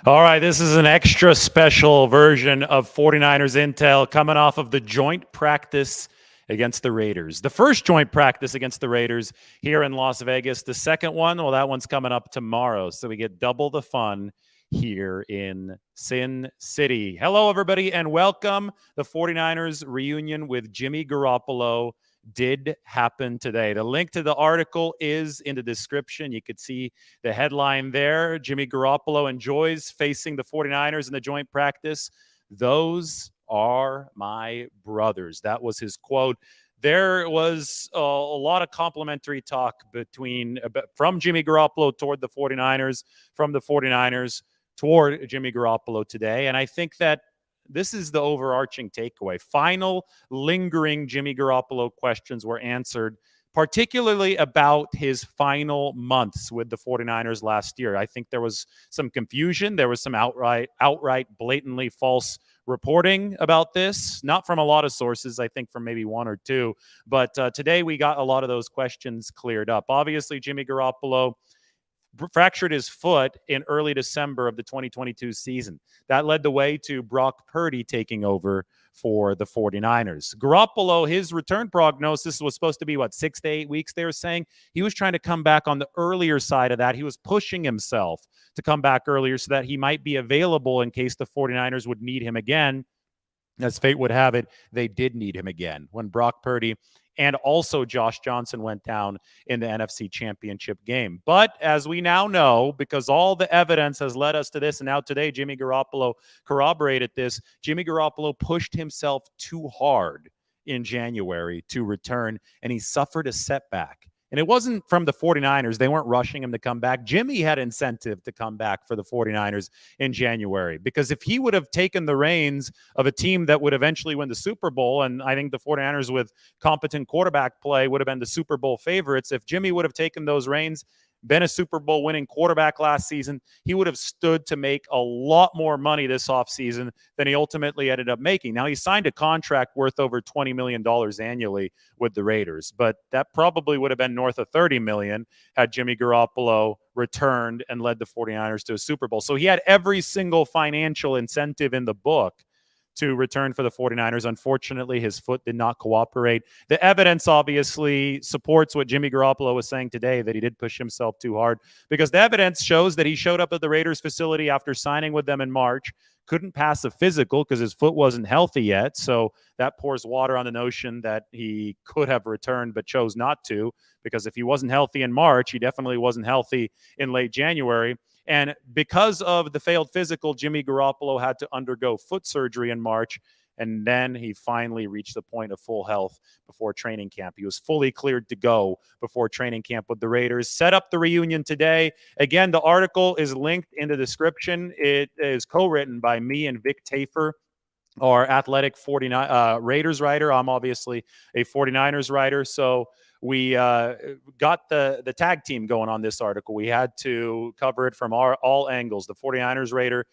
All right, this is an extra special version of 49ers Intel coming off of the joint practice against the Raiders. The first joint practice against the Raiders here in Las Vegas. The second one, well, that one's coming up tomorrow. So we get double the fun here in Sin City. Hello, everybody, and welcome. The 49ers reunion with Jimmy Garoppolo did happen today. The link to the article is in the description. You could see the headline there. Jimmy Garoppolo enjoys facing the 49ers in the joint practice. Those are my brothers. That was his quote. There was a lot of complimentary talk from Jimmy Garoppolo toward the 49ers, from the 49ers toward Jimmy Garoppolo today. And I think that this is the overarching takeaway. Final lingering Jimmy Garoppolo questions were answered, particularly about his final months with the 49ers last year. I think there was some confusion. There was some outright blatantly false reporting about this, not from a lot of sources, I think from maybe one or two. But today we got a lot of those questions cleared up. Obviously, Jimmy Garoppolo fractured his foot in early December of the 2022 season. That led the way to Brock Purdy taking over for the 49ers. Garoppolo, his return prognosis was supposed to be, 6 to 8 weeks, they were saying. He was trying to come back on the earlier side of that. He was pushing himself to come back earlier so that he might be available in case the 49ers would need him again. As fate would have it, they did need him again when Brock Purdy and also Josh Johnson went down in the NFC Championship game. But as we now know, because all the evidence has led us to this, and now today Jimmy Garoppolo corroborated this, Jimmy Garoppolo pushed himself too hard in January to return, and he suffered a setback. And it wasn't from the 49ers. They weren't rushing him to come back. Jimmy had incentive to come back for the 49ers in January, because if he would have taken the reins of a team that would eventually win the Super Bowl, and I think the 49ers with competent quarterback play would have been the Super Bowl favorites, if Jimmy would have taken those reins, been a Super Bowl winning quarterback last season, he would have stood to make a lot more money this offseason than he ultimately ended up making. Now, he signed a contract worth over $20 million annually with the Raiders, but that probably would have been north of $30 million had Jimmy Garoppolo returned and led the 49ers to a Super Bowl. So he had every single financial incentive in the book to return for the 49ers. Unfortunately, his foot did not cooperate. The evidence obviously supports what Jimmy Garoppolo was saying today, that he did push himself too hard, because the evidence shows that he showed up at the Raiders facility after signing with them in March, couldn't pass a physical because his foot wasn't healthy yet. So that pours water on the notion that he could have returned but chose not to, because if he wasn't healthy in March, he definitely wasn't healthy in late January. And because of the failed physical, Jimmy Garoppolo had to undergo foot surgery in March, and then he finally reached the point of full health before training camp. He was fully cleared to go before training camp with the Raiders. Set up the reunion today. Again, the article is linked in the description. It is co-written by me and Vic Tafer, our athletic 49 Raiders writer. I'm obviously a 49ers writer, so we got the tag team going on this article. We had to cover it from all angles, the 49ers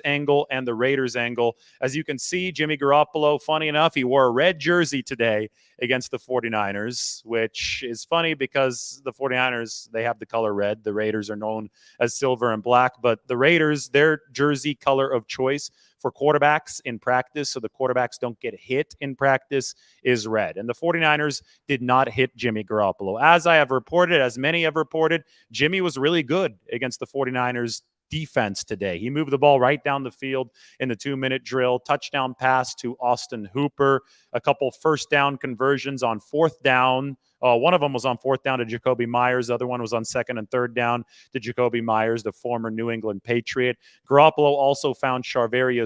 angle and the Raiders angle. As you can see, Jimmy Garoppolo, funny enough, he wore a red jersey today against the 49ers, which is funny because the 49ers, they have the color red. The Raiders are known as silver and black, but the Raiders, their jersey color of choice for quarterbacks in practice, so the quarterbacks don't get hit in practice, is red. And the 49ers did not hit Jimmy Garoppolo. As I have reported, as many have reported, Jimmy was really good against the 49ers defense today. He moved the ball right down the field in the 2-minute drill, touchdown pass to Austin Hooper, a couple first down conversions on fourth down. One of them was on fourth down to Jacoby Myers. The other one was on second and third down to Jacoby Myers, the former New England Patriot. Garoppolo also found Devontae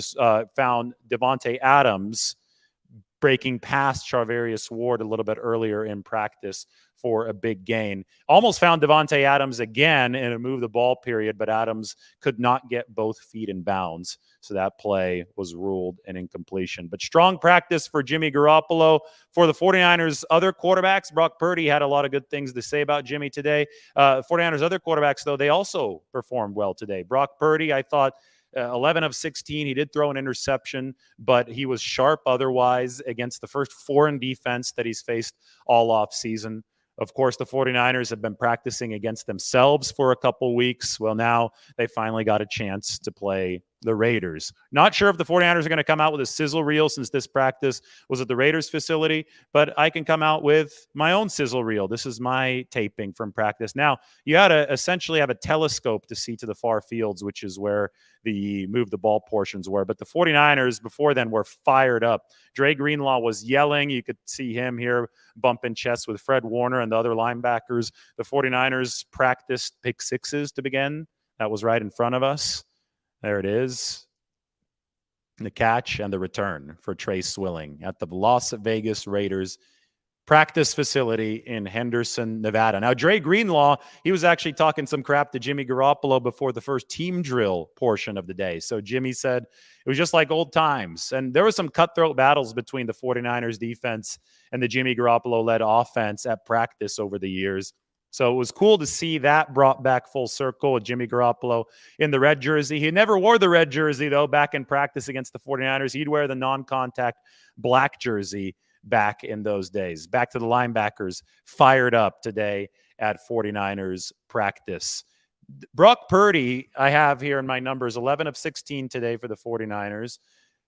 Adams breaking past Charvarius Ward a little bit earlier in practice for a big gain. Almost found Devontae Adams again in a move the ball period, but Adams could not get both feet in bounds. So that play was ruled an incompletion. But strong practice for Jimmy Garoppolo. For the 49ers' other quarterbacks, Brock Purdy had a lot of good things to say about Jimmy today. 49ers' other quarterbacks, though, they also performed well today. Brock Purdy, I thought, 11 of 16. He did throw an interception, but he was sharp otherwise against the first foreign defense that he's faced all off season. Of course, the 49ers have been practicing against themselves for a couple weeks. Well, now they finally got a chance to play the Raiders. Not sure if the 49ers are going to come out with a sizzle reel since this practice was at the Raiders facility, but I can come out with my own sizzle reel. This is my taping from practice. Now, you had to essentially have a telescope to see to the far fields, which is where the move the ball portions were. But the 49ers before then were fired up. Dre Greenlaw was yelling. You could see him here bumping chests with Fred Warner and the other linebackers. The 49ers practiced pick sixes to begin. That was right in front of us. There it is. The catch and the return for Trey Swilling at the Las Vegas Raiders practice facility in Henderson, Nevada. Now, Dre Greenlaw, he was actually talking some crap to Jimmy Garoppolo before the first team drill portion of the day. So Jimmy said it was just like old times. And there were some cutthroat battles between the 49ers defense and the Jimmy Garoppolo-led offense at practice over the years. So it was cool to see that brought back full circle with Jimmy Garoppolo in the red jersey. He never wore the red jersey, though, back in practice against the 49ers. He'd wear the non-contact black jersey back in those days. Back to the linebackers, fired up today at 49ers practice. Brock Purdy, I have here in my numbers, 11 of 16 today for the 49ers.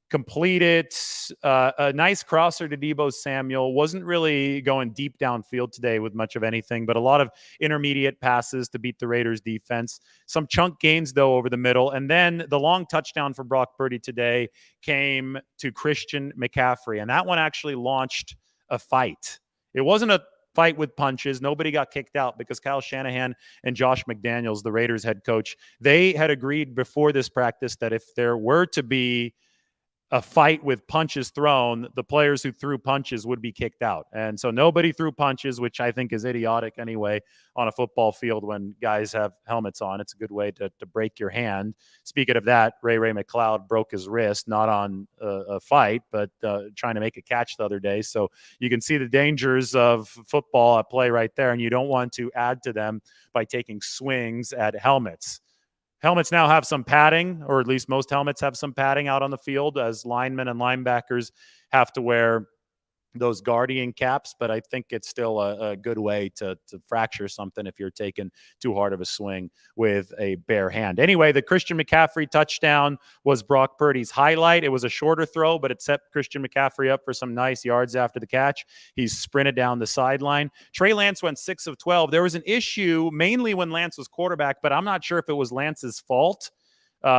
Completed a nice crosser to Deebo Samuel. Wasn't really going deep downfield today with much of anything, but a lot of intermediate passes to beat the Raiders defense. Some chunk gains, though, over the middle. And then the long touchdown for Brock Purdy today came to Christian McCaffrey. And that one actually launched a fight. It wasn't a fight with punches. Nobody got kicked out because Kyle Shanahan and Josh McDaniels, the Raiders head coach, they had agreed before this practice that if there were to be a fight with punches thrown, the players who threw punches would be kicked out. And so nobody threw punches, which I think is idiotic anyway on a football field when guys have helmets on. It's a good way to break your hand. Speaking of that, Ray McLeod broke his wrist, not on a fight, but trying to make a catch the other day. So you can see the dangers of football at play right there, and you don't want to add to them by taking swings at helmets. Helmets now have some padding, or at least most helmets have some padding out on the field, as linemen and linebackers have to wear those guardian caps, but I think it's still a good way to fracture something if you're taking too hard of a swing with a bare hand. Anyway, the Christian McCaffrey touchdown was Brock Purdy's highlight. It was a shorter throw, but it set Christian McCaffrey up for some nice yards after the catch. He's sprinted down the sideline. Trey Lance went 6 of 12. There was an issue mainly when Lance was quarterback, but I'm not sure if it was Lance's fault.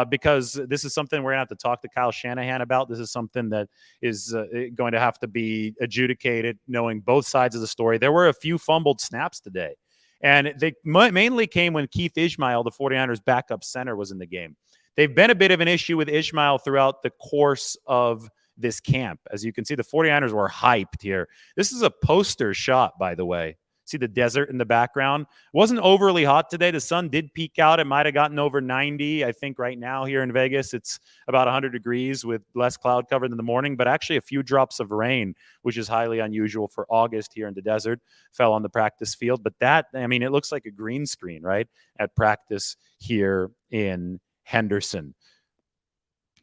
Because this is something we're going to have to talk to Kyle Shanahan about. This is something that is going to have to be adjudicated, knowing both sides of the story. There were a few fumbled snaps today, and they mainly came when Keith Ishmael, the 49ers backup center, was in the game. They've been a bit of an issue with Ishmael throughout the course of this camp. As you can see, the 49ers were hyped here. This is a poster shot, by the way. See the desert in the background. It wasn't overly hot today. The sun did peak out. It might have gotten over 90. I think right now here in Vegas, it's about 100 degrees with less cloud cover than the morning, but actually a few drops of rain, which is highly unusual for August here in the desert, fell on the practice field. But that, I mean, it looks like a green screen, right, at practice here in Henderson.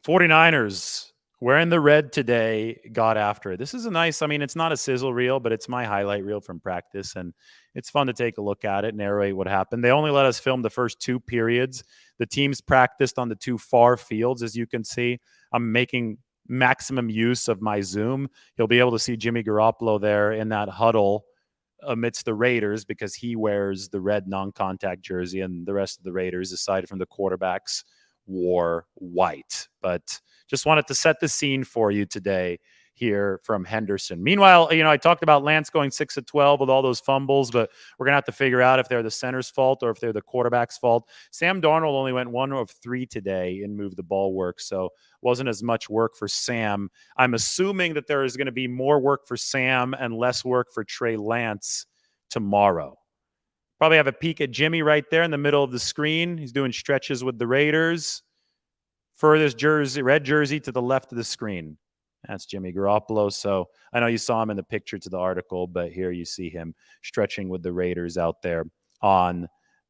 49ers wearing the red today, got after it. This is a nice, I mean, it's not a sizzle reel, but it's my highlight reel from practice, and it's fun to take a look at it, narrate what happened. They only let us film the first 2 periods. The teams practiced on the 2 far fields, as you can see. I'm making maximum use of my zoom. You'll be able to see Jimmy Garoppolo there in that huddle amidst the Raiders because he wears the red non-contact jersey, and the rest of the Raiders, aside from the quarterbacks, wore white. But just wanted to set the scene for you today here from Henderson. Meanwhile, I talked about Lance going 6 of 12 with all those fumbles, but we're going to have to figure out if they're the center's fault or if they're the quarterback's fault. Sam Darnold only went 1 of 3 today in move the ball work, so wasn't as much work for Sam. I'm assuming that there is going to be more work for Sam and less work for Trey Lance tomorrow. Probably have a peek at Jimmy right there in the middle of the screen. He's doing stretches with the Raiders. Furthest jersey, red jersey to the left of the screen. That's Jimmy Garoppolo. So I know you saw him in the picture to the article, but here you see him stretching with the Raiders out there on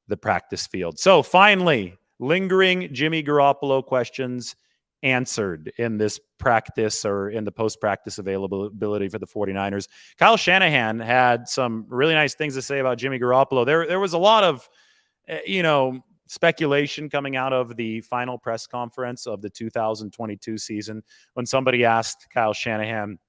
the practice field. So finally, lingering Jimmy Garoppolo questions answered in this practice or in the post-practice availability for the 49ers. Kyle Shanahan had some really nice things to say about Jimmy Garoppolo. There was a lot of, speculation coming out of the final press conference of the 2022 season when somebody asked Kyle Shanahan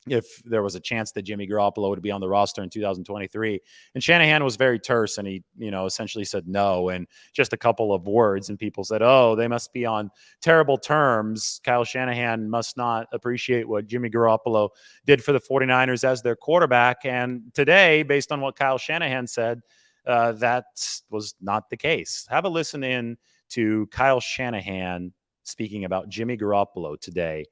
if there was a chance that Jimmy Garoppolo would be on the roster in 2023. And Shanahan was very terse, and he, essentially said no, and just a couple of words. And people said, oh, they must be on terrible terms. Kyle Shanahan must not appreciate what Jimmy Garoppolo did for the 49ers as their quarterback. And today, based on what Kyle Shanahan said, that was not the case. Have a listen in to Kyle Shanahan speaking about Jimmy Garoppolo today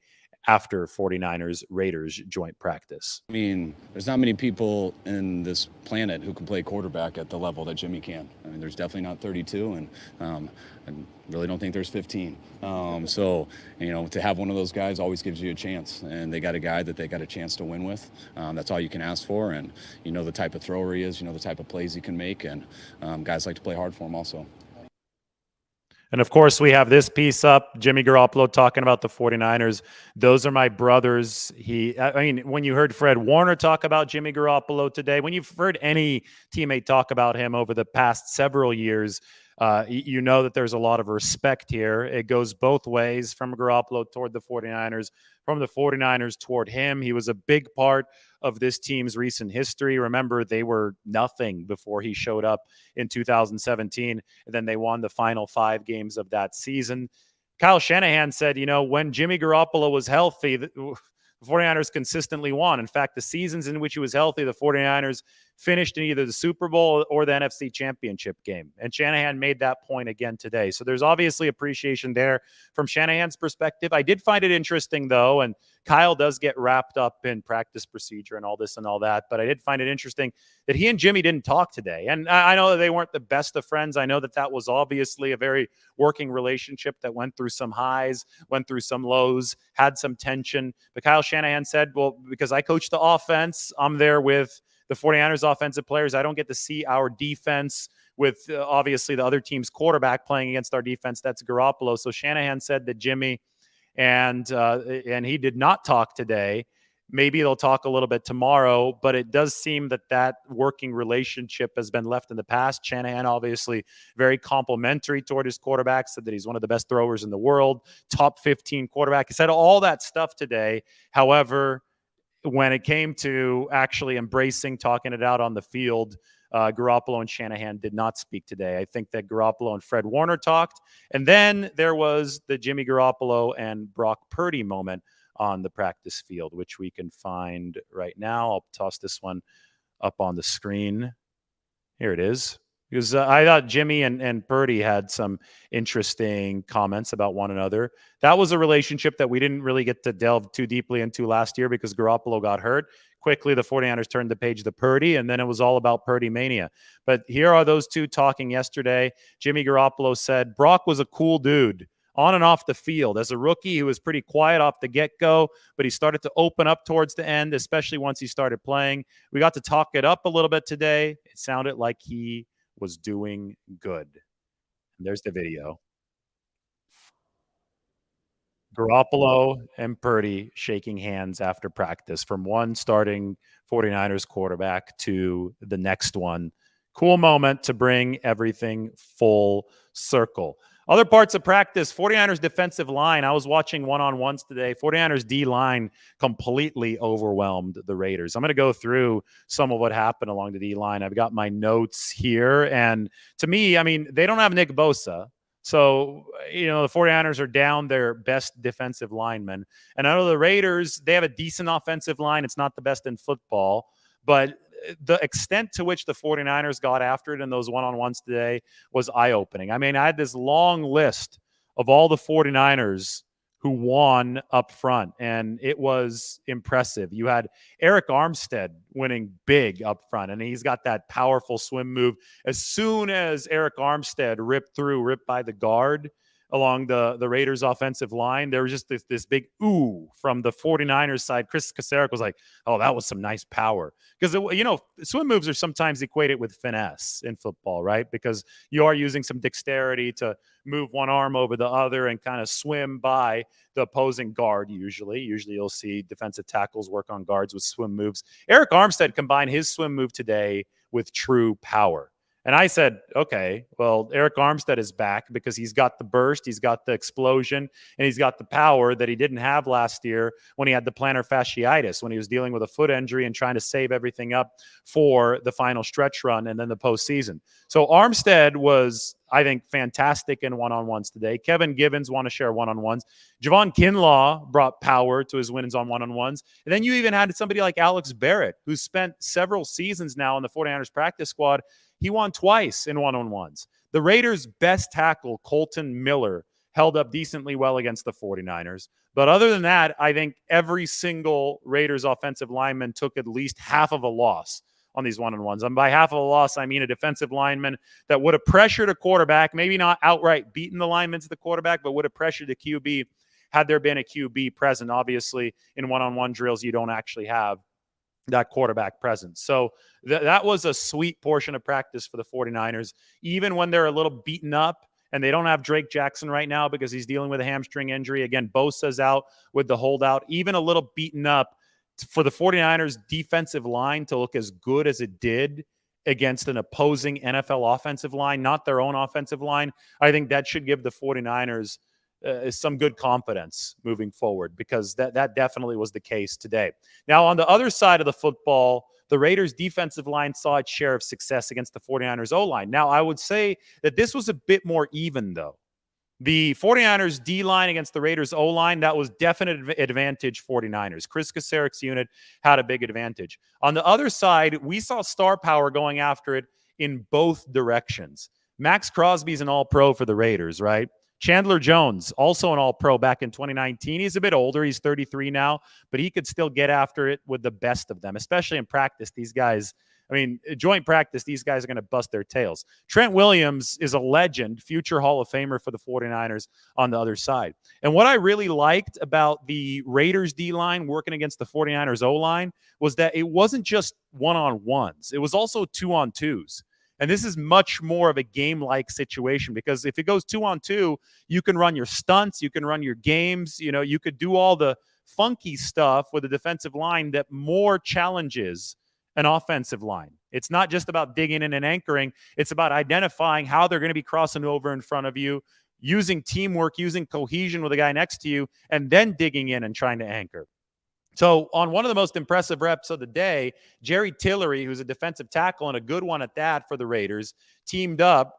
after 49ers Raiders joint practice. I mean, there's not many people in this planet who can play quarterback at the level that Jimmy can. I mean, there's definitely not 32, and I really don't think there's 15. So, to have one of those guys always gives you a chance, and they got a guy that they got a chance to win with. That's all you can ask for, and the type of thrower he is, the type of plays he can make, and guys like to play hard for him also. And of course, we have this piece up, Jimmy Garoppolo talking about the 49ers. Those are my brothers. When you heard Fred Warner talk about Jimmy Garoppolo today, when you've heard any teammate talk about him over the past several years, you know that there's a lot of respect here. It goes both ways, from Garoppolo toward the 49ers, from the 49ers toward him. He was a big part of this team's recent history. Remember, they were nothing before he showed up in 2017, and then they won the final 5 games of that season. Kyle Shanahan said, when Jimmy Garoppolo was healthy, the 49ers consistently won. In fact, the seasons in which he was healthy, the 49ers finished in either the Super Bowl or the NFC Championship game. And Shanahan made that point again today. So there's obviously appreciation there from Shanahan's perspective. I did find it interesting, though, and Kyle does get wrapped up in practice procedure and all this and all that, but I did find it interesting that he and Jimmy didn't talk today. And I know that they weren't the best of friends. I know that was obviously a very working relationship that went through some highs, went through some lows, had some tension. But Kyle Shanahan said, well, because I coach the offense, I'm there with the 49ers offensive players. I don't get to see our defense with obviously the other team's quarterback playing against our defense. That's Garoppolo. So Shanahan said that Jimmy and he did not talk today. Maybe they'll talk a little bit tomorrow, but it does seem that working relationship has been left in the past. Shanahan obviously very complimentary toward his quarterback, said that he's one of the best throwers in the world, top 15 quarterback. He said all that stuff today. However, when it came to actually embracing, talking it out on the field, Garoppolo and Shanahan did not speak today. I think that Garoppolo and Fred Warner talked. And then there was the Jimmy Garoppolo and Brock Purdy moment on the practice field, which we can find right now. I'll toss this one up on the screen. Here it is. Because I thought Jimmy and Purdy had some interesting comments about one another. That was a relationship that we didn't really get to delve too deeply into last year because Garoppolo got hurt. Quickly, the 49ers turned the page to Purdy, and then it was all about Purdy mania. But here are those two talking yesterday. Jimmy Garoppolo said, Brock was a cool dude on and off the field. As a rookie, he was pretty quiet off the get-go, but he started to open up towards the end, especially once he started playing. We got to talk it up a little bit today. It sounded like he was doing good. And there's the video. Garoppolo and Purdy shaking hands after practice, from one starting 49ers quarterback to the next one. Cool moment to bring everything full circle. Other parts of practice, 49ers defensive line. I was watching one-on-ones today. 49ers D-line completely overwhelmed the Raiders. I'm going to go through some of what happened along the D-line. I've got my notes here. And to me, they don't have Nick Bosa. So, the 49ers are down their best defensive lineman. And I know the Raiders, they have a decent offensive line. It's not the best in football. But the extent to which the 49ers got after it in those one-on-ones today was eye-opening. I had this long list of all the 49ers who won up front, and it was impressive. You had Eric Armstead winning big up front, and he's got that powerful swim move. As soon as Eric Armstead ripped by the guard, along the Raiders offensive line. There was just this big ooh from the 49ers side. Chris Kasarik was like, oh, that was some nice power. Because, swim moves are sometimes equated with finesse in football, right? Because you are using some dexterity to move one arm over the other and kind of swim by the opposing guard usually. Usually you'll see defensive tackles work on guards with swim moves. Eric Armstead combined his swim move today with true power. And I said, okay, well, Eric Armstead is back because he's got the burst, he's got the explosion, and he's got the power that he didn't have last year when he had the plantar fasciitis, when he was dealing with a foot injury and trying to save everything up for the final stretch run and then the postseason. So Armstead was, I think, fantastic in one-on-ones today. Kevin Givens want to share one-on-ones. Javon Kinlaw brought power to his wins on one-on-ones. And then you even had somebody like Alex Barrett, who spent several seasons now in the 49ers practice squad. He won twice in one-on-ones. The Raiders' best tackle, Colton Miller, held up decently well against the 49ers. But other than that, I think every single Raiders offensive lineman took at least half of a loss on these one-on-ones. And by half of a loss, I mean a defensive lineman that would have pressured a quarterback, maybe not outright beaten the lineman to the quarterback, but would have pressured the QB had there been a QB present. Obviously, in one-on-one drills, you don't actually have that quarterback presence. So that was a sweet portion of practice for the 49ers, even when they're a little beaten up and they don't have Drake Jackson right now because he's dealing with a hamstring injury. Again, Bosa's out with the holdout, even a little beaten up. For the 49ers defensive line to look as good as it did against an opposing NFL offensive line, not their own offensive line, I think that should give the 49ers some good confidence moving forward, because that definitely was the case today. Now, on the other side of the football, the Raiders defensive line saw its share of success against the 49ers O-line. Now, I would say that this was a bit more even, though. The 49ers D-line against the Raiders O-line, that was definite advantage 49ers. Chris Kasarik's unit had a big advantage. On the other side, we saw star power going after it in both directions. Max Crosby's an all-pro for the Raiders, right? Chandler Jones, also an all-pro back in 2019. He's a bit older. He's 33 now, but he could still get after it with the best of them, especially in practice. These guys, joint practice, these guys are going to bust their tails. Trent Williams is a legend, future Hall of Famer for the 49ers on the other side. And what I really liked about the Raiders D-line working against the 49ers O-line was that it wasn't just one-on-ones. It was also two-on-twos. And this is much more of a game-like situation, because if it goes 2-on-2, you can run your stunts, you can run your games, you could do all the funky stuff with a defensive line that more challenges an offensive line. It's not just about digging in and anchoring. It's about identifying how they're going to be crossing over in front of you, using teamwork, using cohesion with the guy next to you, and then digging in and trying to anchor. So on one of the most impressive reps of the day, Jerry Tillery, who's a defensive tackle and a good one at that for the Raiders, teamed up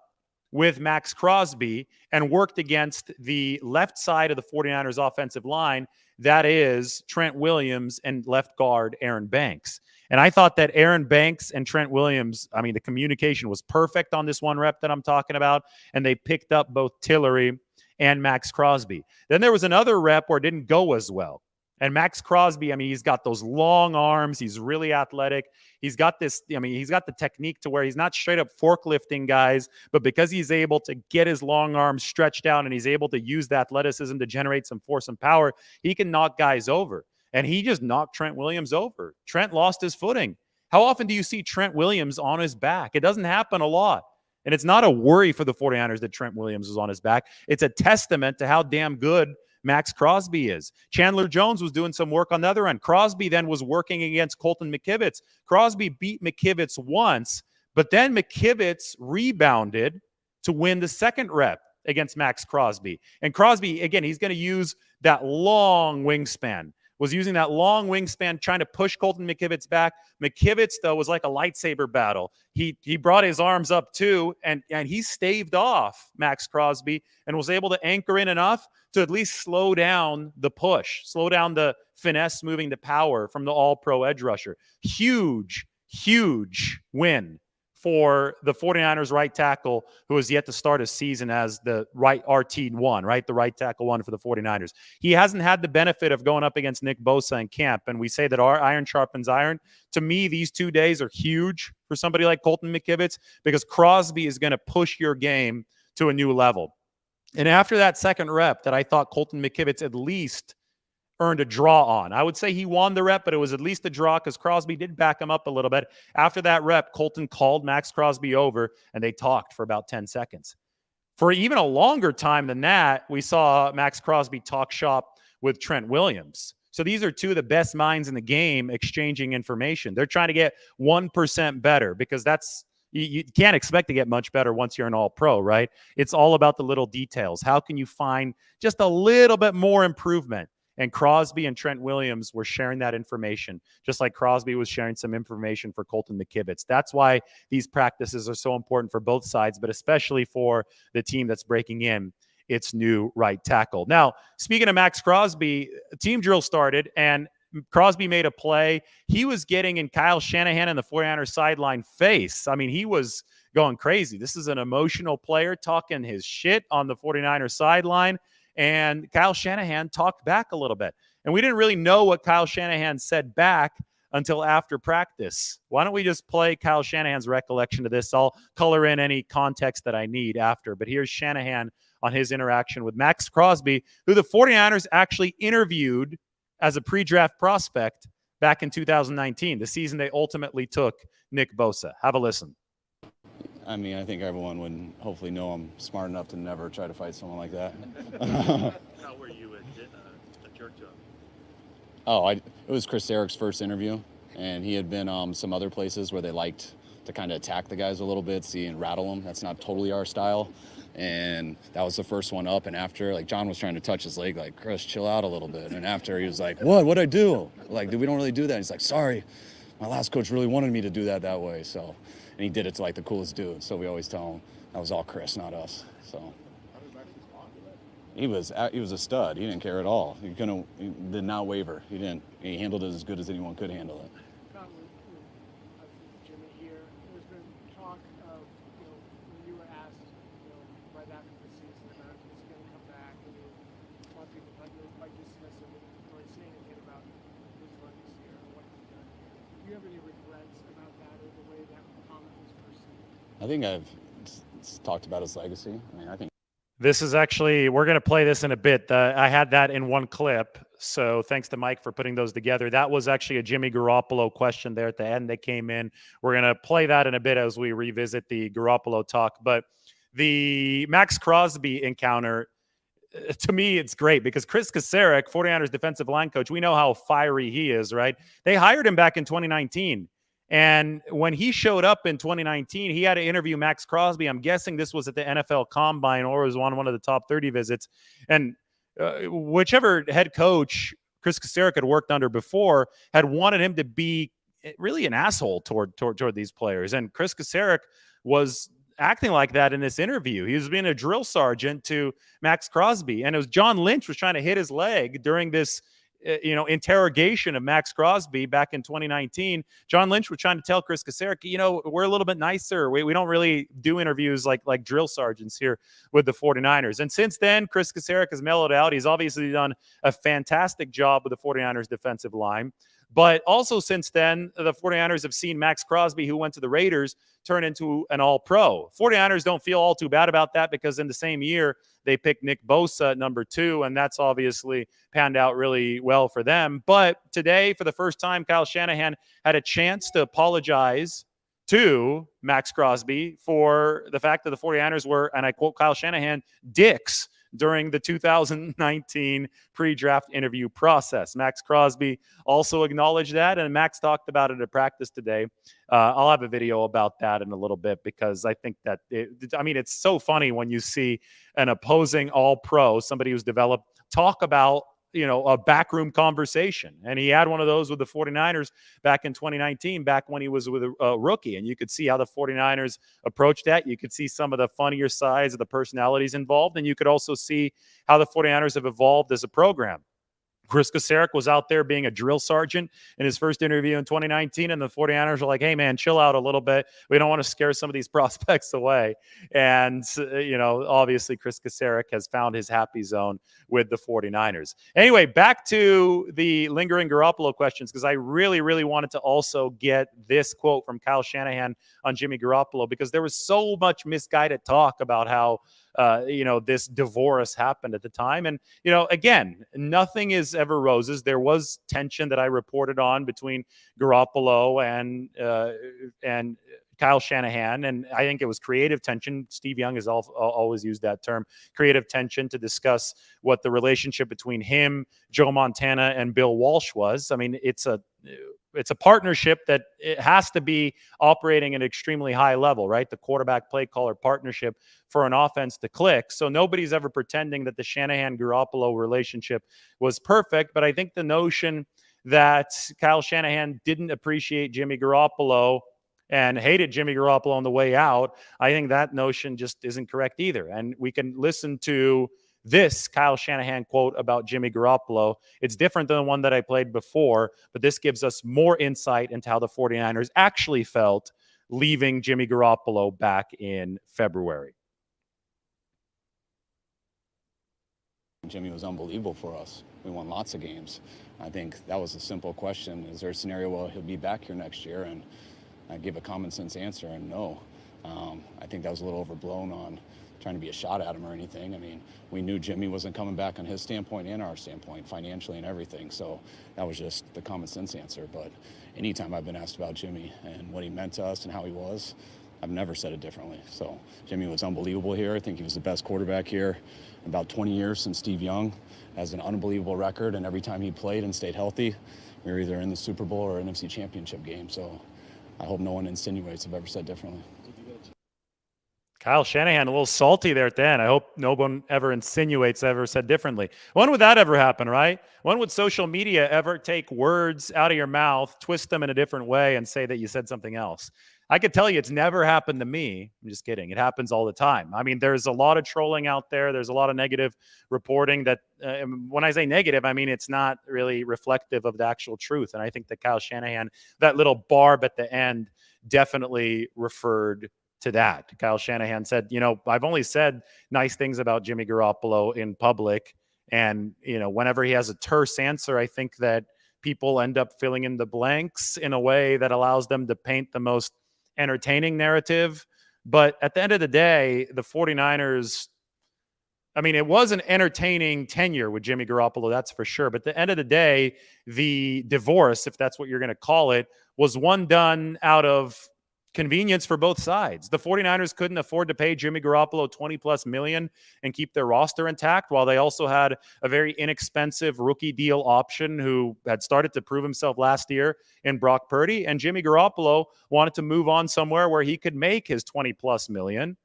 with Max Crosby and worked against the left side of the 49ers offensive line. That is Trent Williams and left guard Aaron Banks. And I thought that Aaron Banks and Trent Williams, the communication was perfect on this one rep that I'm talking about, and they picked up both Tillery and Max Crosby. Then there was another rep where it didn't go as well. And Max Crosby, he's got those long arms. He's really athletic. He's got this, he's got the technique to where he's not straight up forklifting guys, but because he's able to get his long arms stretched out and he's able to use the athleticism to generate some force and power, he can knock guys over. And he just knocked Trent Williams over. Trent lost his footing. How often do you see Trent Williams on his back? It doesn't happen a lot. And it's not a worry for the 49ers that Trent Williams is on his back. It's a testament to how damn good Max Crosby is. Chandler Jones was doing some work on the other end. Crosby then was working against Colton McKivitz. Crosby beat McKivitz once, but then McKivitz rebounded to win the second rep against Max Crosby. And Crosby, again, he's going to use that long wingspan. Was using that long wingspan trying to push Colton McKivitz back. McKivitz, though, was like a lightsaber battle. He brought his arms up, too, and he staved off Max Crosby and was able to anchor in enough to at least slow down the push, slow down the finesse moving to power from the all-pro edge rusher. Huge, huge win for the 49ers right tackle, who has yet to start a season as the right RT1, right? The right tackle one for the 49ers. He hasn't had the benefit of going up against Nick Bosa in camp, and we say that our iron sharpens iron. To me, these 2 days are huge for somebody like Colton McKivitz, because Crosby is going to push your game to a new level. And after that second rep that I thought Colton McKivitz at least earned a draw on. I would say he won the rep, but it was at least a draw because Crosby did back him up a little bit. After that rep, Colton called Max Crosby over, and they talked for about 10 seconds. For even a longer time than that, we saw Max Crosby talk shop with Trent Williams. So these are two of the best minds in the game exchanging information. They're trying to get 1% better because that's you can't expect to get much better once you're an all-pro, right? It's all about the little details. How can you find just a little bit more improvement? And Crosby and Trent Williams were sharing that information, just like Crosby was sharing some information for Colton McKivitz. That's why these practices are so important for both sides, but especially for the team that's breaking in its new right tackle. Now, speaking of Max Crosby, team drill started, and Crosby made a play. He was getting in Kyle Shanahan and the 49ers sideline face. I mean, he was going crazy. This is an emotional player talking his shit on the 49ers sideline. And Kyle Shanahan talked back a little bit. And we didn't really know what Kyle Shanahan said back until after practice. Why don't we just play Kyle Shanahan's recollection of this? I'll color in any context that I need after. But here's Shanahan on his interaction with Max Crosby, who the 49ers actually interviewed as a pre-draft prospect back in 2019, the season they ultimately took Nick Bosa. Have a listen. I mean, I think everyone would hopefully know I'm smart enough to never try to fight someone like that. How were you a jerk to him? It was Chris Eric's first interview, and he had been some other places where they liked to kind of attack the guys a little bit, see and rattle them. That's not totally our style. And that was the first one up. And after, like, John was trying to touch his leg, like, Chris, chill out a little bit. And after, he was like, what'd I do? Like, we don't really do that. He's like, sorry, my last coach really wanted me to do that way. So, and he did it to, like, the coolest dude. So we always tell him that was all Chris, not us. So How did Max respond to that? he was a stud. He didn't care at all. He did not waver. He handled it as good as anyone could handle it. Jimmy here. There's been talk of, when you were asked, right after the season about is he going to come back, and a lot of people thought you were quite dismissive and didn't really say anything about his run this year or what he's done here. Do you have any regrets about that or the way that comment was perceived? I think I've talked about his legacy. I mean, I think. This is actually, we're going to play this in a bit. I had that in one clip. So thanks to Mike for putting those together. That was actually a Jimmy Garoppolo question there at the end that came in. We're going to play that in a bit as we revisit the Garoppolo talk. But the Max Crosby encounter, to me, it's great because Chris Kacerek, 49ers defensive line coach, we know how fiery he is, right? They hired him back in 2019. And when he showed up in 2019, he had to interview Max Crosby. I'm guessing this was at the NFL Combine or was on one of the top 30 visits. And whichever head coach Chris Kacerek had worked under before had wanted him to be really an asshole toward these players. And Chris Kacerek was acting like that in this interview. He was being a drill sergeant to Max Crosby. And it was John Lynch was trying to hit his leg during this interrogation of Max Crosby back in 2019. John Lynch was trying to tell Chris Kacerek, we're a little bit nicer. We don't really do interviews like drill sergeants here with the 49ers. And since then, Chris Kacerek has mellowed out. He's obviously done a fantastic job with the 49ers defensive line. But also since then, the 49ers have seen Max Crosby, who went to the Raiders, turn into an all-pro. 49ers don't feel all too bad about that because in the same year, they picked Nick Bosa at number 2, and that's obviously panned out really well for them. But today, for the first time, Kyle Shanahan had a chance to apologize to Max Crosby for the fact that the 49ers were, and I quote Kyle Shanahan, dicks during the 2019 pre-draft interview process. Max Crosby also acknowledged that, and Max talked about it at practice today. I'll have a video about that in a little bit because I think that, it's so funny when you see an opposing all-pro, somebody who's developed, talk about a backroom conversation. And he had one of those with the 49ers back in 2019, back when he was with a rookie. And you could see how the 49ers approached that. You could see some of the funnier sides of the personalities involved. And you could also see how the 49ers have evolved as a program. Chris Kacerek was out there being a drill sergeant in his first interview in 2019, and the 49ers are like, hey, man, chill out a little bit. We don't want to scare some of these prospects away. And, obviously Chris Kacerek has found his happy zone with the 49ers. Anyway, back to the lingering Garoppolo questions, because I really, really wanted to also get this quote from Kyle Shanahan on Jimmy Garoppolo, because there was so much misguided talk about how this divorce happened at the time. And, again, nothing is ever roses. There was tension that I reported on between Garoppolo and Kyle Shanahan, and I think it was creative tension. Steve Young has always used that term, creative tension, to discuss what the relationship between him, Joe Montana, and Bill Walsh was. I mean, it's a partnership that it has to be operating at an extremely high level, right? The quarterback play caller partnership for an offense to click. So nobody's ever pretending that the Shanahan-Garoppolo relationship was perfect, but I think the notion that Kyle Shanahan didn't appreciate Jimmy Garoppolo and hated Jimmy Garoppolo on the way out, I think that notion just isn't correct either. And we can listen to this Kyle Shanahan quote about Jimmy Garoppolo. It's different than the one that I played before, but this gives us more insight into how the 49ers actually felt leaving Jimmy Garoppolo back in February. Jimmy was unbelievable for us. We won lots of games. I think that was a simple question. Is there a scenario where he'll be back here next year? And I give a common sense answer, and no. I think that was a little overblown on trying to be a shot at him or anything. I mean, we knew Jimmy wasn't coming back on his standpoint and our standpoint, financially and everything. So that was just the common sense answer. But anytime I've been asked about Jimmy and what he meant to us and how he was, I've never said it differently. So Jimmy was unbelievable here. I think he was the best quarterback here in about 20 years since Steve Young. Has an unbelievable record, and every time he played and stayed healthy, we were either in the Super Bowl or NFC Championship game. So I hope no one insinuates I've ever said differently. Kyle Shanahan, a little salty there at the end. I hope no one ever insinuates ever said differently. When would that ever happen, right? When would social media ever take words out of your mouth, twist them in a different way, and say that you said something else? I could tell you it's never happened to me. I'm just kidding. It happens all the time. I mean, there's a lot of trolling out there. There's a lot of negative reporting that, when I say negative, I mean it's not really reflective of the actual truth. And I think that Kyle Shanahan, that little barb at the end, definitely referred to that. Kyle Shanahan said, I've only said nice things about Jimmy Garoppolo in public. And, whenever he has a terse answer, I think that people end up filling in the blanks in a way that allows them to paint the most entertaining narrative. But at the end of the day, the 49ers, I mean, it was an entertaining tenure with Jimmy Garoppolo, that's for sure. But at the end of the day, the divorce, if that's what you're going to call it, was one done out of convenience for both sides. The 49ers couldn't afford to pay Jimmy Garoppolo $20+ million and keep their roster intact, while they also had a very inexpensive rookie deal option who had started to prove himself last year in Brock Purdy. And Jimmy Garoppolo wanted to move on somewhere where he could make his $20+ million,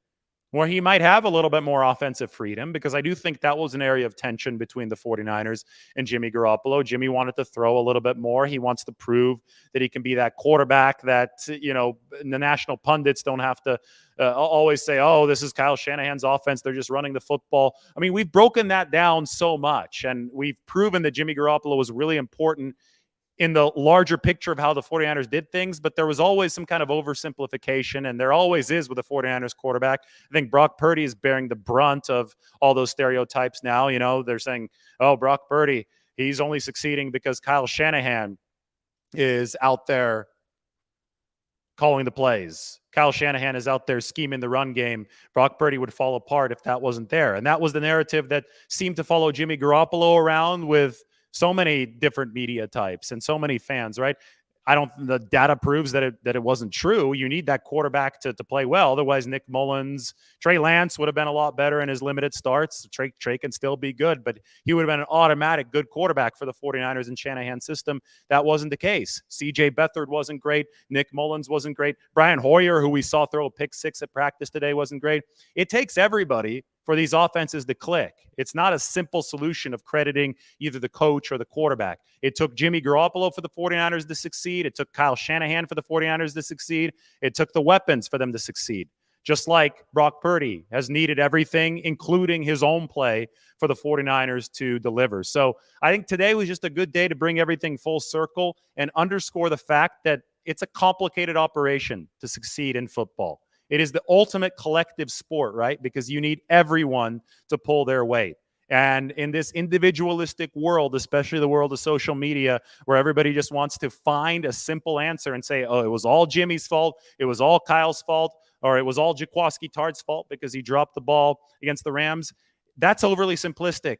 where he might have a little bit more offensive freedom, because I do think that was an area of tension between the 49ers and Jimmy Garoppolo. Jimmy wanted to throw a little bit more. He wants to prove that he can be that quarterback that, the national pundits don't have to always say, oh, this is Kyle Shanahan's offense, they're just running the football. I mean, we've broken that down so much, and we've proven that Jimmy Garoppolo was really important in the larger picture of how the 49ers did things, but there was always some kind of oversimplification, and there always is with the 49ers quarterback. I think Brock Purdy is bearing the brunt of all those stereotypes now. They're saying, oh, Brock Purdy, he's only succeeding because Kyle Shanahan is out there calling the plays. Kyle Shanahan is out there scheming the run game. Brock Purdy would fall apart if that wasn't there. And that was the narrative that seemed to follow Jimmy Garoppolo around with so many different media types and so many fans, right? The data proves that it wasn't true. You need that quarterback to play well. Otherwise, Nick Mullins, Trey Lance would have been a lot better in his limited starts. Trey can still be good, but he would have been an automatic good quarterback for the 49ers in Shanahan's system. That wasn't the case. CJ Beathard wasn't great. Nick Mullins wasn't great. Brian Hoyer, who we saw throw a pick six at practice today, wasn't great. It takes everybody for these offenses to click. It's not a simple solution of crediting either the coach or the quarterback. It took Jimmy Garoppolo for the 49ers to succeed. It took Kyle Shanahan for the 49ers to succeed. It took the weapons for them to succeed. Just like Brock Purdy has needed everything, including his own play, for the 49ers to deliver. So I think today was just a good day to bring everything full circle and underscore the fact that it's a complicated operation to succeed in football. It is the ultimate collective sport, right? Because you need everyone to pull their weight. And in this individualistic world, especially the world of social media, where everybody just wants to find a simple answer and say, oh, it was all Jimmy's fault, it was all Kyle's fault. or it was all Jaquaski Tartt's fault because he dropped the ball against the Rams, that's overly simplistic.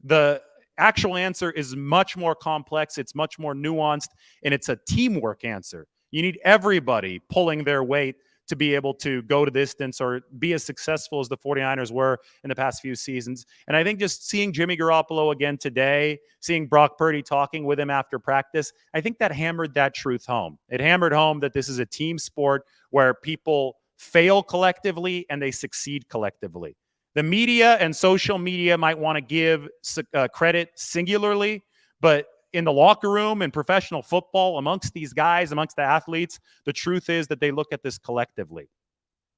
The actual answer is much more complex. It's much more nuanced, and it's a teamwork answer. You need everybody pulling their weight to be able to go to distance or be as successful as the 49ers were in the past few seasons. And I think just seeing Jimmy Garoppolo again today, seeing Brock Purdy talking with him after practice, I think that hammered that truth home. It hammered home that this is a team sport where people fail collectively and they succeed collectively. The media and social media might want to give credit singularly, but in the locker room, in professional football, amongst these guys, amongst the athletes, the truth is that they look at this collectively.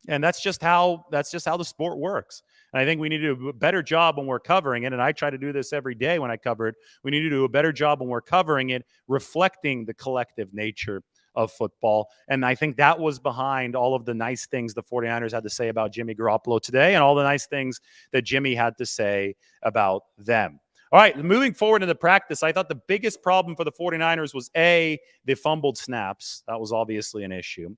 And that's just how the sport works. And I think we need to do a better job when we're covering it. And I try to do this every day when I cover it. We need to do a better job when we're covering it, reflecting the collective nature of football. And I think that was behind all of the nice things the 49ers had to say about Jimmy Garoppolo today and all the nice things that Jimmy had to say about them. All right, moving forward into practice, I thought the biggest problem for the 49ers was, A, the fumbled snaps. That was obviously an issue.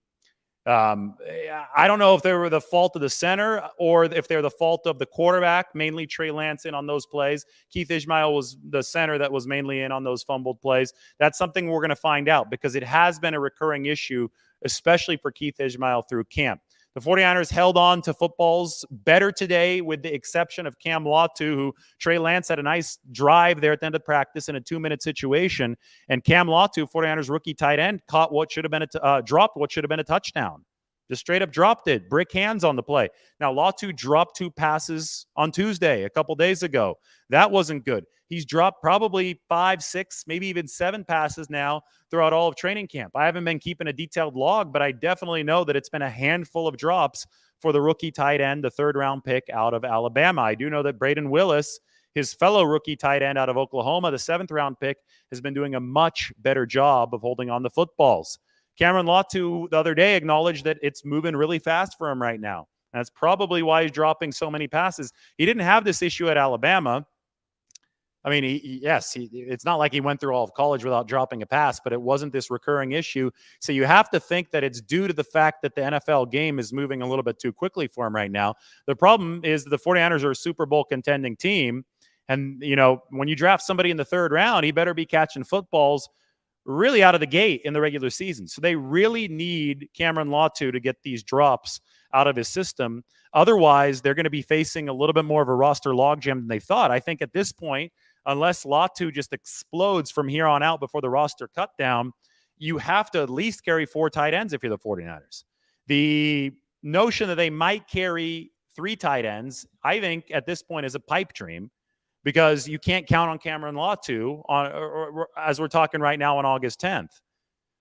I don't know if they were the fault of the center or if they're the fault of the quarterback, mainly Trey Lance in on those plays. Keith Ismail was the center that was mainly in on those fumbled plays. That's something we're going to find out because it has been a recurring issue, especially for Keith Ismail through camp. The 49ers held on to footballs better today with the exception of Cam Latu, who Trey Lance had a nice drive there at the end of practice in a 2-minute situation. And Cam Latu, 49ers rookie tight end, caught what should have been dropped what should have been a touchdown. Just straight up dropped it. Brick hands on the play. Now, Latu dropped 2 passes on Tuesday, a couple days ago. That wasn't good. He's dropped probably 5, 6, maybe even 7 passes now throughout all of training camp. I haven't been keeping a detailed log, but I definitely know that it's been a handful of drops for the rookie tight end, the 3rd-round pick out of Alabama. I do know that Braden Willis, his fellow rookie tight end out of Oklahoma, the 7th-round pick, has been doing a much better job of holding on the footballs. Cameron Latu the other day acknowledged that it's moving really fast for him right now. And that's probably why he's dropping so many passes. He didn't have this issue at Alabama. I mean, it's not like he went through all of college without dropping a pass, but it wasn't this recurring issue. So you have to think that it's due to the fact that the NFL game is moving a little bit too quickly for him right now. The problem is the 49ers are a Super Bowl contending team. And, when you draft somebody in the 3rd round, he better be catching footballs really out of the gate in the regular season. So they really need Cameron Latu to get these drops out of his system. Otherwise, they're going to be facing a little bit more of a roster logjam than they thought. I think at this point, unless Latu just explodes from here on out before the roster cut down, you have to at least carry 4 tight ends if you're the 49ers. The notion that they might carry 3 tight ends, I think at this point is a pipe dream because you can't count on Cameron Latu as we're talking right now on August 10th.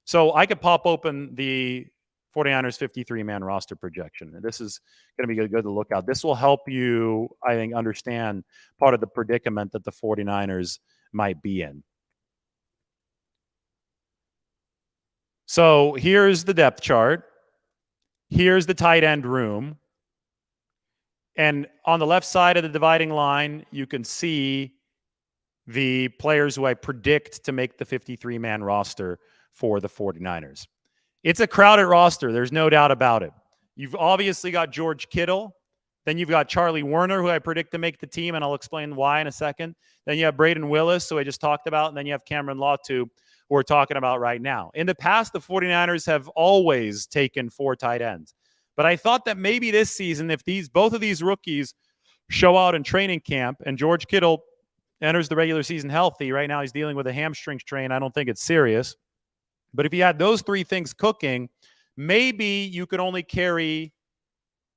So I could pop open the 49ers 53-man roster projection. And this is going to be good to look at. This will help you, I think, understand part of the predicament that the 49ers might be in. So here's the depth chart. Here's the tight end room. And on the left side of the dividing line, you can see the players who I predict to make the 53-man roster for the 49ers. It's a crowded roster. There's no doubt about it. You've obviously got George Kittle. Then you've got Charlie Werner, who I predict to make the team, and I'll explain why in a second. Then you have Braden Willis, who I just talked about, and then you have Cameron Latu, who we're talking about right now. In the past, the 49ers have always taken 4 tight ends. But I thought that maybe this season, if both of these rookies show out in training camp and George Kittle enters the regular season healthy, right now he's dealing with a hamstring strain. I don't think it's serious. But if you had those 3 things cooking, maybe you could only carry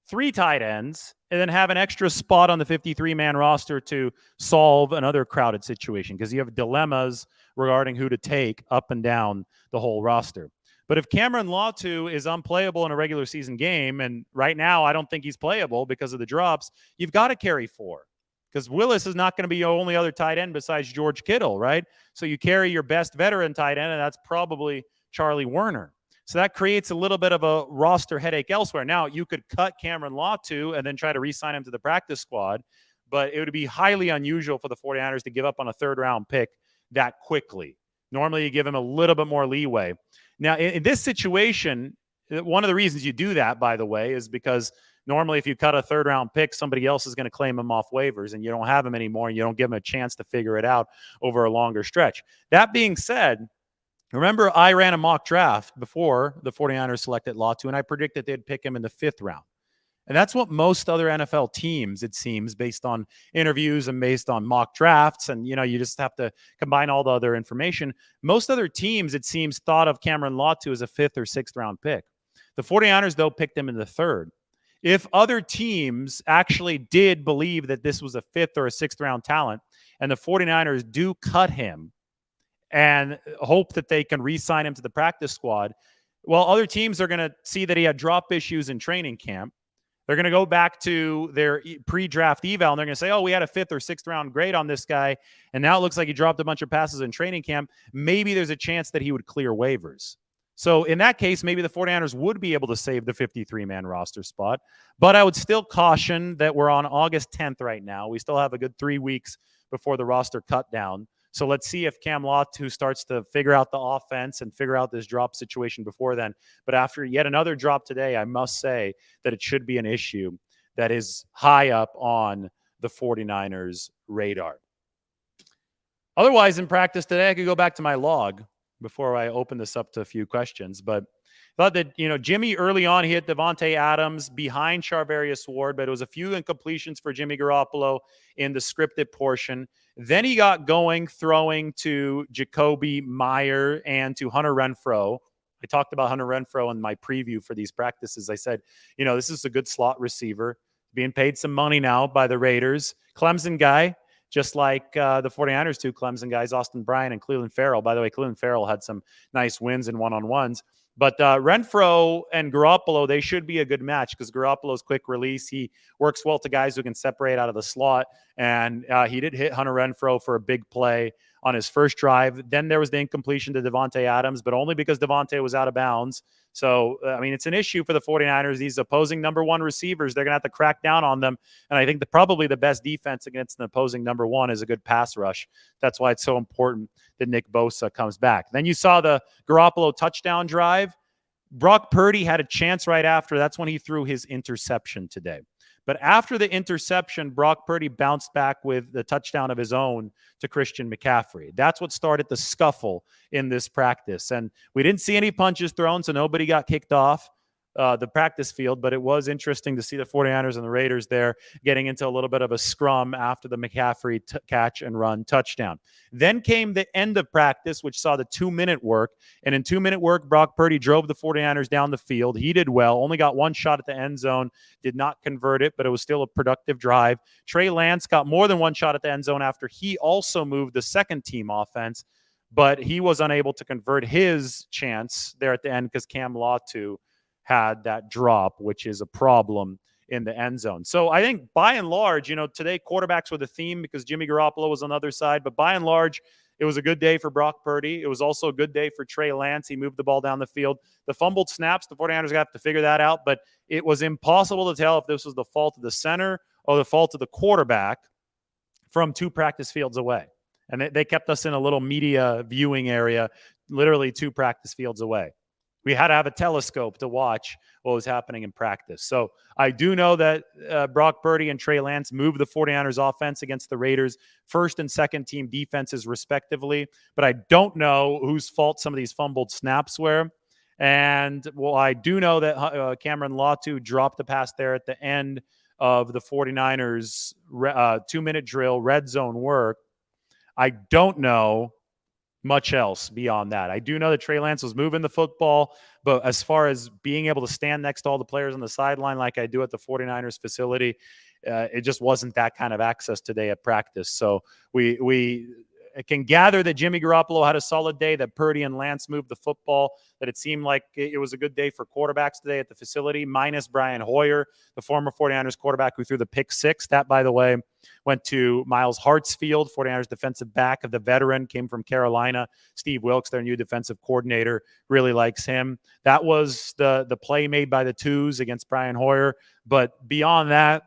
3 tight ends and then have an extra spot on the 53-man roster to solve another crowded situation because you have dilemmas regarding who to take up and down the whole roster. But if Cameron Latu is unplayable in a regular season game, and right now I don't think he's playable because of the drops, you've got to carry 4 because Willis is not going to be your only other tight end besides George Kittle, right? So you carry your best veteran tight end, and that's probably Charlie Werner. So that creates a little bit of a roster headache elsewhere. Now, you could cut Cameron Latu and then try to re-sign him to the practice squad, but it would be highly unusual for the 49ers to give up on a 3rd-round pick that quickly. Normally, you give him a little bit more leeway. Now, in this situation, one of the reasons you do that, by the way, is because normally if you cut a third-round pick, somebody else is going to claim him off waivers, and you don't have him anymore, and you don't give him a chance to figure it out over a longer stretch. That being said, remember I ran a mock draft before the 49ers selected Latu, and I predicted they'd pick him in the 5th round. And that's what most other NFL teams, it seems, based on interviews and based on mock drafts, and, you just have to combine all the other information. Most other teams, it seems, thought of Cameron Latu as a 5th or 6th round pick. The 49ers, though, picked him in the 3rd. If other teams actually did believe that this was a 5th or a 6th round talent, and the 49ers do cut him and hope that they can re-sign him to the practice squad, well, other teams are going to see that he had drop issues in training camp. They're going to go back to their pre-draft eval, and they're going to say, oh, we had a 5th or 6th round grade on this guy, and now it looks like he dropped a bunch of passes in training camp. Maybe there's a chance that he would clear waivers. So in that case, maybe the 49ers would be able to save the 53-man roster spot. But I would still caution that we're on August 10th right now. We still have a good 3 weeks before the roster cut down. So let's see if Cam Latu starts to figure out the offense and figure out this drop situation before then. But after yet another drop today, I must say that it should be an issue that is high up on the 49ers' radar. Otherwise, in practice today, I could go back to my log before I open this up to a few questions. But I thought that, Jimmy early on, he hit Devontae Adams behind Charvarius Ward, but it was a few incompletions for Jimmy Garoppolo in the scripted portion. Then he got going, throwing to Jacoby Meyer and to Hunter Renfrow. I talked about Hunter Renfrow in my preview for these practices. I said, this is a good slot receiver, being paid some money now by the Raiders. Clemson guy, just like the 49ers, two Clemson guys, Austin Bryant and Cleveland Farrell. By the way, Cleveland Farrell had some nice wins in one-on-ones. But Renfrow and Garoppolo, they should be a good match because Garoppolo's quick release. He works well to guys who can separate out of the slot. And he did hit Hunter Renfrow for a big play on his first drive. Then there was the incompletion to Devontae Adams, but only because Devontae was out of bounds. So, it's an issue for the 49ers. These opposing number one receivers, they're going to have to crack down on them. And I think probably the best defense against an opposing number one is a good pass rush. That's why it's so important that Nick Bosa comes back. Then you saw the Garoppolo touchdown drive. Brock Purdy had a chance right after. That's when he threw his interception today. But after the interception, Brock Purdy bounced back with the touchdown of his own to Christian McCaffrey. That's what started the scuffle in this practice. And we didn't see any punches thrown, so nobody got kicked off the practice field. But it was interesting to see the 49ers and the Raiders there getting into a little bit of a scrum after the McCaffrey catch and run touchdown. Then came the end of practice, which saw the 2-minute work. And in 2-minute work, Brock Purdy drove the 49ers down the field. He did well, only got one shot at the end zone, did not convert it, but it was still a productive drive. Trey Lance got more than one shot at the end zone after he also moved the second team offense, but he was unable to convert his chance there at the end because Cam Latu had that drop, which is a problem in the end zone. So I think by and large, today quarterbacks were the theme because Jimmy Garoppolo was on the other side, but by and large, it was a good day for Brock Purdy. It was also a good day for Trey Lance. He moved the ball down the field. The fumbled snaps, the 49ers got to have to figure that out, but it was impossible to tell if this was the fault of the center or the fault of the quarterback from 2 practice fields away. And they kept us in a little media viewing area, literally 2 practice fields away. We had to have a telescope to watch what was happening in practice. So I do know that Brock Purdy and Trey Lance moved the 49ers offense against the Raiders' first and second team defenses respectively, but I don't know whose fault some of these fumbled snaps were. And I do know that Cameron Latu dropped the pass there at the end of the 49ers 2-minute drill, red zone work. I don't know much else beyond that. I do know that Trey Lance was moving the football, but as far as being able to stand next to all the players on the sideline like I do at the 49ers facility, it just wasn't that kind of access today at practice. So we can gather that Jimmy Garoppolo had a solid day, that Purdy and Lance moved the football, that it seemed like it was a good day for quarterbacks today at the facility, minus Brian Hoyer, the former 49ers quarterback who threw the pick 6. That, by the way, went to Miles Hartsfield, 49ers defensive back of the veteran, came from Carolina. Steve Wilkes, their new defensive coordinator, really likes him. That was the play made by the twos against Brian Hoyer. But beyond that,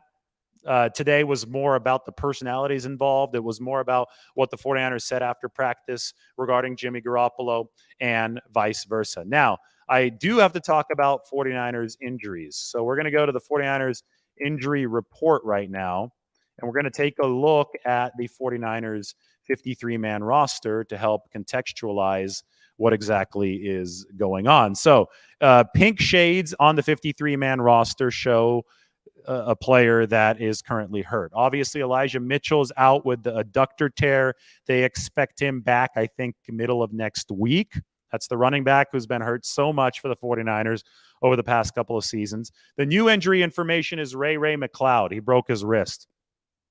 Today was more about the personalities involved. It was more about what the 49ers said after practice regarding Jimmy Garoppolo and vice versa. Now, I do have to talk about 49ers injuries. So we're going to go to the 49ers injury report right now, and we're going to take a look at the 49ers 53-man roster to help contextualize what exactly is going on. So pink shades on the 53-man roster show a player that is currently hurt. Obviously, Elijah Mitchell's out with the adductor tear. They expect him back, I think, middle of next week. That's the running back who's been hurt so much for the 49ers over the past couple of seasons. The new injury information is Ray McLeod. He broke his wrist.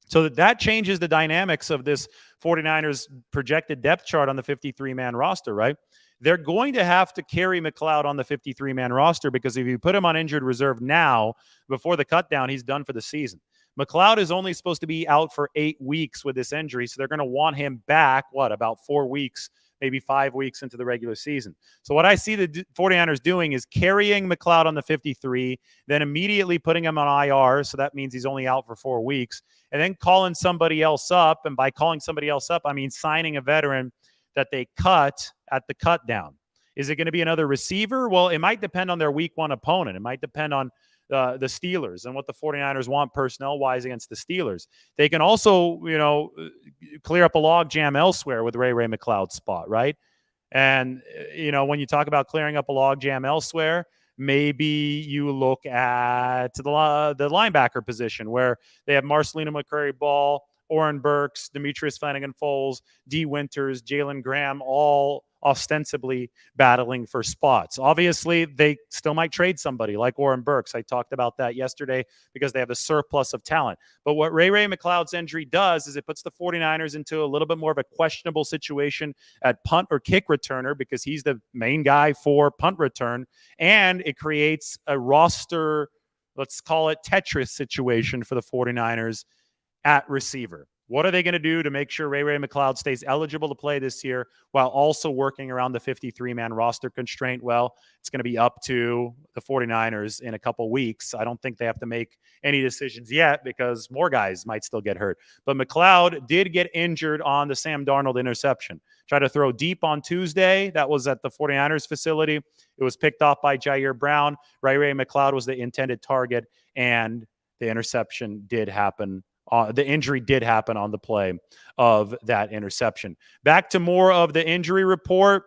So that changes the dynamics of this 49ers projected depth chart on the 53-man roster, right? They're going to have to carry McLeod on the 53-man roster because if you put him on injured reserve now, before the cut down, he's done for the season. McLeod is only supposed to be out for 8 weeks with this injury, so they're going to want him back, about 4 weeks, maybe 5 weeks into the regular season. So what I see the 49ers doing is carrying McLeod on the 53, then immediately putting him on IR, so that means he's only out for 4 weeks, and then calling somebody else up, and by calling somebody else up, I mean signing a veteran that they cut at the cut down. Is it going to be another receiver? Well, it might depend on their week one opponent. It might depend on the Steelers and what the 49ers want personnel-wise against the Steelers. They can also, clear up a log jam elsewhere with Ray McLeod's spot, right? And, when you talk about clearing up a log jam elsewhere, maybe you look at the linebacker position where they have Marcelino McCrary-Ball, Oren Burks, Demetrius Flanagan-Foles, D. Winters, Jalen Graham, all ostensibly battling for spots. Obviously, they still might trade somebody like Oren Burks. I talked about that yesterday because they have a surplus of talent. But what Ray McLeod's injury does is it puts the 49ers into a little bit more of a questionable situation at punt or kick returner because he's the main guy for punt return. And it creates a roster, let's call it Tetris situation for the 49ers at receiver. What are they going to do to make sure Ray McLeod stays eligible to play this year while also working around the 53-man roster constraint? Well, it's going to be up to the 49ers in a couple weeks. I don't think they have to make any decisions yet because more guys might still get hurt. But McLeod did get injured on the Sam Darnold interception. Tried to throw deep on Tuesday. That was at the 49ers facility. It was picked off by Jair Brown. Ray McLeod was the intended target, and the interception did happen. The injury did happen on the play of that interception. Back to more of the injury report.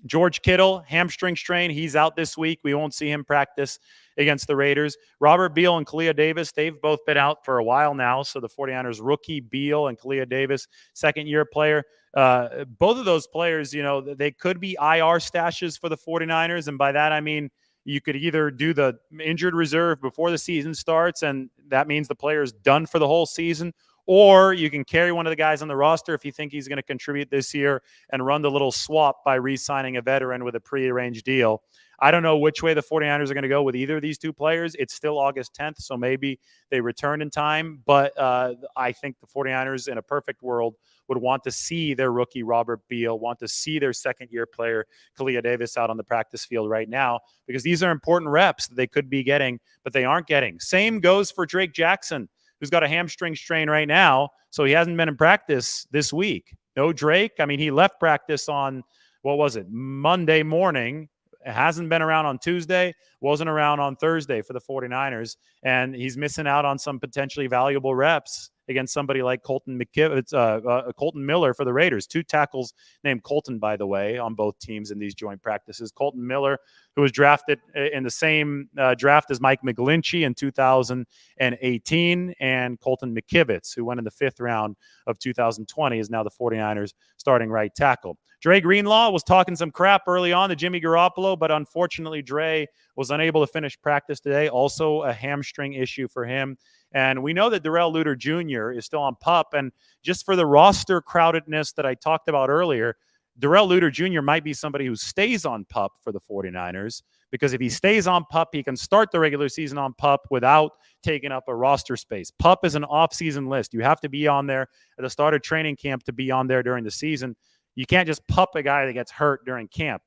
George Kittle, hamstring strain. He's out this week. We won't see him practice against the Raiders. Robert Beal and Kalia Davis, they've both been out for a while now. So the 49ers rookie Beal and Kalia Davis, second-year player. Both of those players, they could be IR stashes for the 49ers. And by that, I mean, you could either do the injured reserve before the season starts, and that means the player is done for the whole season, or you can carry one of the guys on the roster if you think he's going to contribute this year and run the little swap by re-signing a veteran with a prearranged deal. I don't know which way the 49ers are going to go with either of these two players. It's still August 10th, so maybe they return in time. But I think the 49ers, in a perfect world, would want to see their rookie Robert Beal, want to see their second-year player Kalia Davis out on the practice field right now because these are important reps that they could be getting, but they aren't getting. Same goes for Drake Jackson, who's got a hamstring strain right now, so he hasn't been in practice this week. No Drake. I mean, he left practice on, Monday morning. It hasn't been around on Tuesday, wasn't around on Thursday for the 49ers, and he's missing out on some potentially valuable reps against somebody like Colton Miller for the Raiders. 2 tackles named Colton, by the way, on both teams in these joint practices. Colton Miller, who was drafted in the same draft as Mike McGlinchey in 2018, and Colton McKivitz, who went in the 5th round of 2020, is now the 49ers starting right tackle. Dre Greenlaw was talking some crap early on to Jimmy Garoppolo, but unfortunately Dre was unable to finish practice today. Also a hamstring issue for him. And we know that Darrell Luter Jr. is still on PUP. And just for the roster crowdedness that I talked about earlier, Darrell Luter Jr. might be somebody who stays on PUP for the 49ers, because if he stays on PUP, he can start the regular season on PUP without taking up a roster space. PUP is an off-season list. You have to be on there at the start of training camp to be on there during the season. You can't just PUP a guy that gets hurt during camp.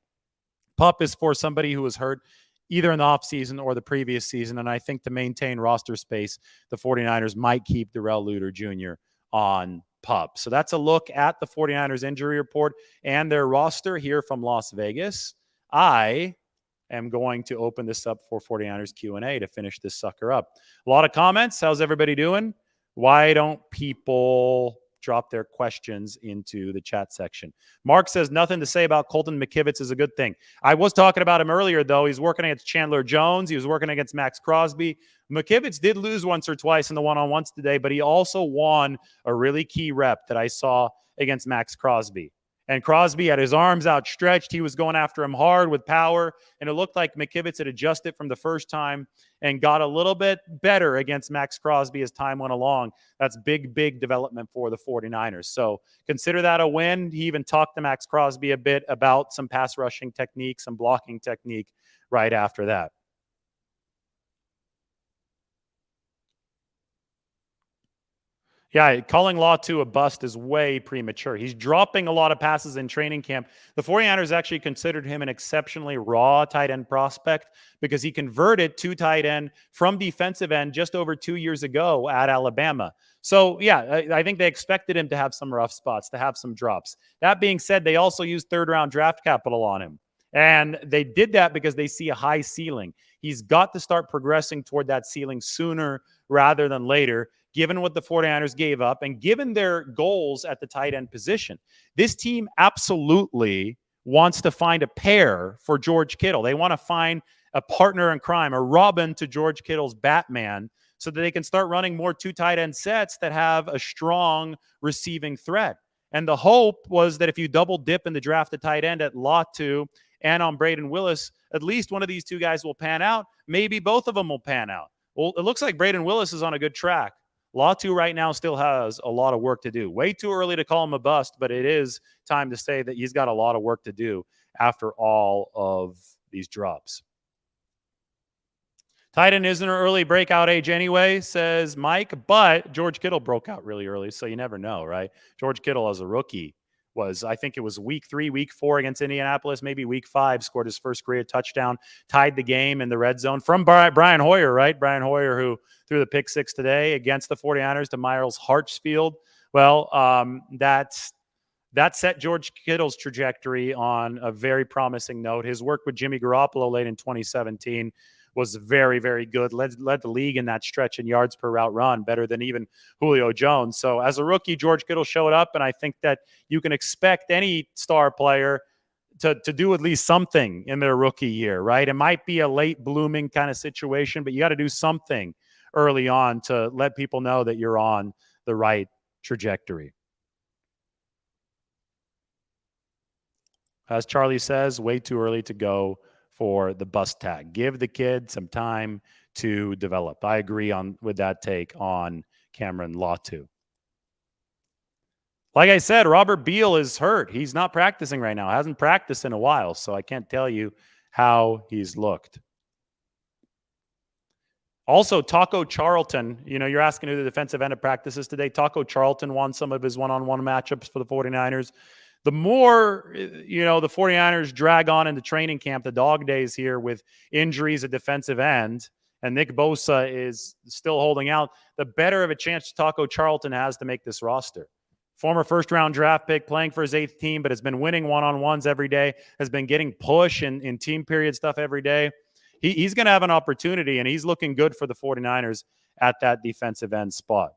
PUP is for somebody who was hurt either in the offseason or the previous season. And I think to maintain roster space, the 49ers might keep Darrell Luter Jr. on PUP. So that's a look at the 49ers injury report and their roster here from Las Vegas. I am going to open this up for 49ers Q&A to finish this sucker up. A lot of comments. How's everybody doing? Why don't people drop their questions into the chat section? Mark says nothing to say about Colton McKivitz is a good thing. I was talking about him earlier, though. He's working against Chandler Jones. He was working against Max Crosby. McKivitz did lose once or twice in the one-on-ones today, but he also won a really key rep that I saw against Max Crosby. And Crosby had his arms outstretched. He was going after him hard with power, and it looked like McKivitz had adjusted from the first time and got a little bit better against Max Crosby as time went along. That's big, big development for the 49ers. So consider that a win. He even talked to Max Crosby a bit about some pass rushing technique, some blocking technique right after that. Yeah, calling Latu a bust is way premature. He's dropping a lot of passes in training camp. The 49ers actually considered him an exceptionally raw tight end prospect because he converted to tight end from defensive end just over 2 years ago at Alabama. So, yeah, I think they expected him to have some rough spots, to have some drops. That being said, they also used third-round draft capital on him. And they did that because they see a high ceiling. He's got to start progressing toward that ceiling sooner rather than later, given what the 49ers gave up and given their goals at the tight end position. This team absolutely wants to find a pair for George Kittle. They want to find a partner in crime, a Robin to George Kittle's Batman, so that they can start running more two tight end sets that have a strong receiving threat. And the hope was that if you double dip in the draft at tight end at Latu and on Braden Willis, at least one of these two guys will pan out. Maybe both of them will pan out. Well, it looks like Braden Willis is on a good track. Latu right now still has a lot of work to do. Way too early to call him a bust, but it is time to say that he's got a lot of work to do after all of these drops. Tight end isn't an early breakout age anyway, says Mike, but George Kittle broke out really early, so you never know, right? George Kittle as a rookie I think it was week 3, week 4 against Indianapolis, maybe week 5, scored his first career touchdown, tied the game in the red zone from Brian Hoyer, right? Brian Hoyer, who threw the pick 6 today against the 49ers to Myles Hartsfield. Well, that set George Kittle's trajectory on a very promising note. His work with Jimmy Garoppolo late in 2017 was very, very good. Led the league in that stretch in yards per route run, better than even Julio Jones. So as a rookie, George Kittle showed up, and I think that you can expect any star player to do at least something in their rookie year, right? It might be a late blooming kind of situation, but you got to do something early on to let people know that you're on the right trajectory. As Charlie says, way too early to go for the bust tag. Give the kid some time to develop. I agree with that take on Cameron Latu. Like I said, Robert Beal is hurt. He's not practicing right now. Hasn't practiced in a while, so I can't tell you how he's looked. Also, Taco Charlton, you're asking who the defensive end of practices today. Taco Charlton won some of his one-on-one matchups for the 49ers. The more, the 49ers drag on into training camp, the dog days here with injuries at defensive end, and Nick Bosa is still holding out, the better of a chance Taco Charlton has to make this roster. Former first-round draft pick, playing for his 8th team, but has been winning one-on-ones every day, has been getting push in team period stuff every day. He's going to have an opportunity, and he's looking good for the 49ers at that defensive end spot.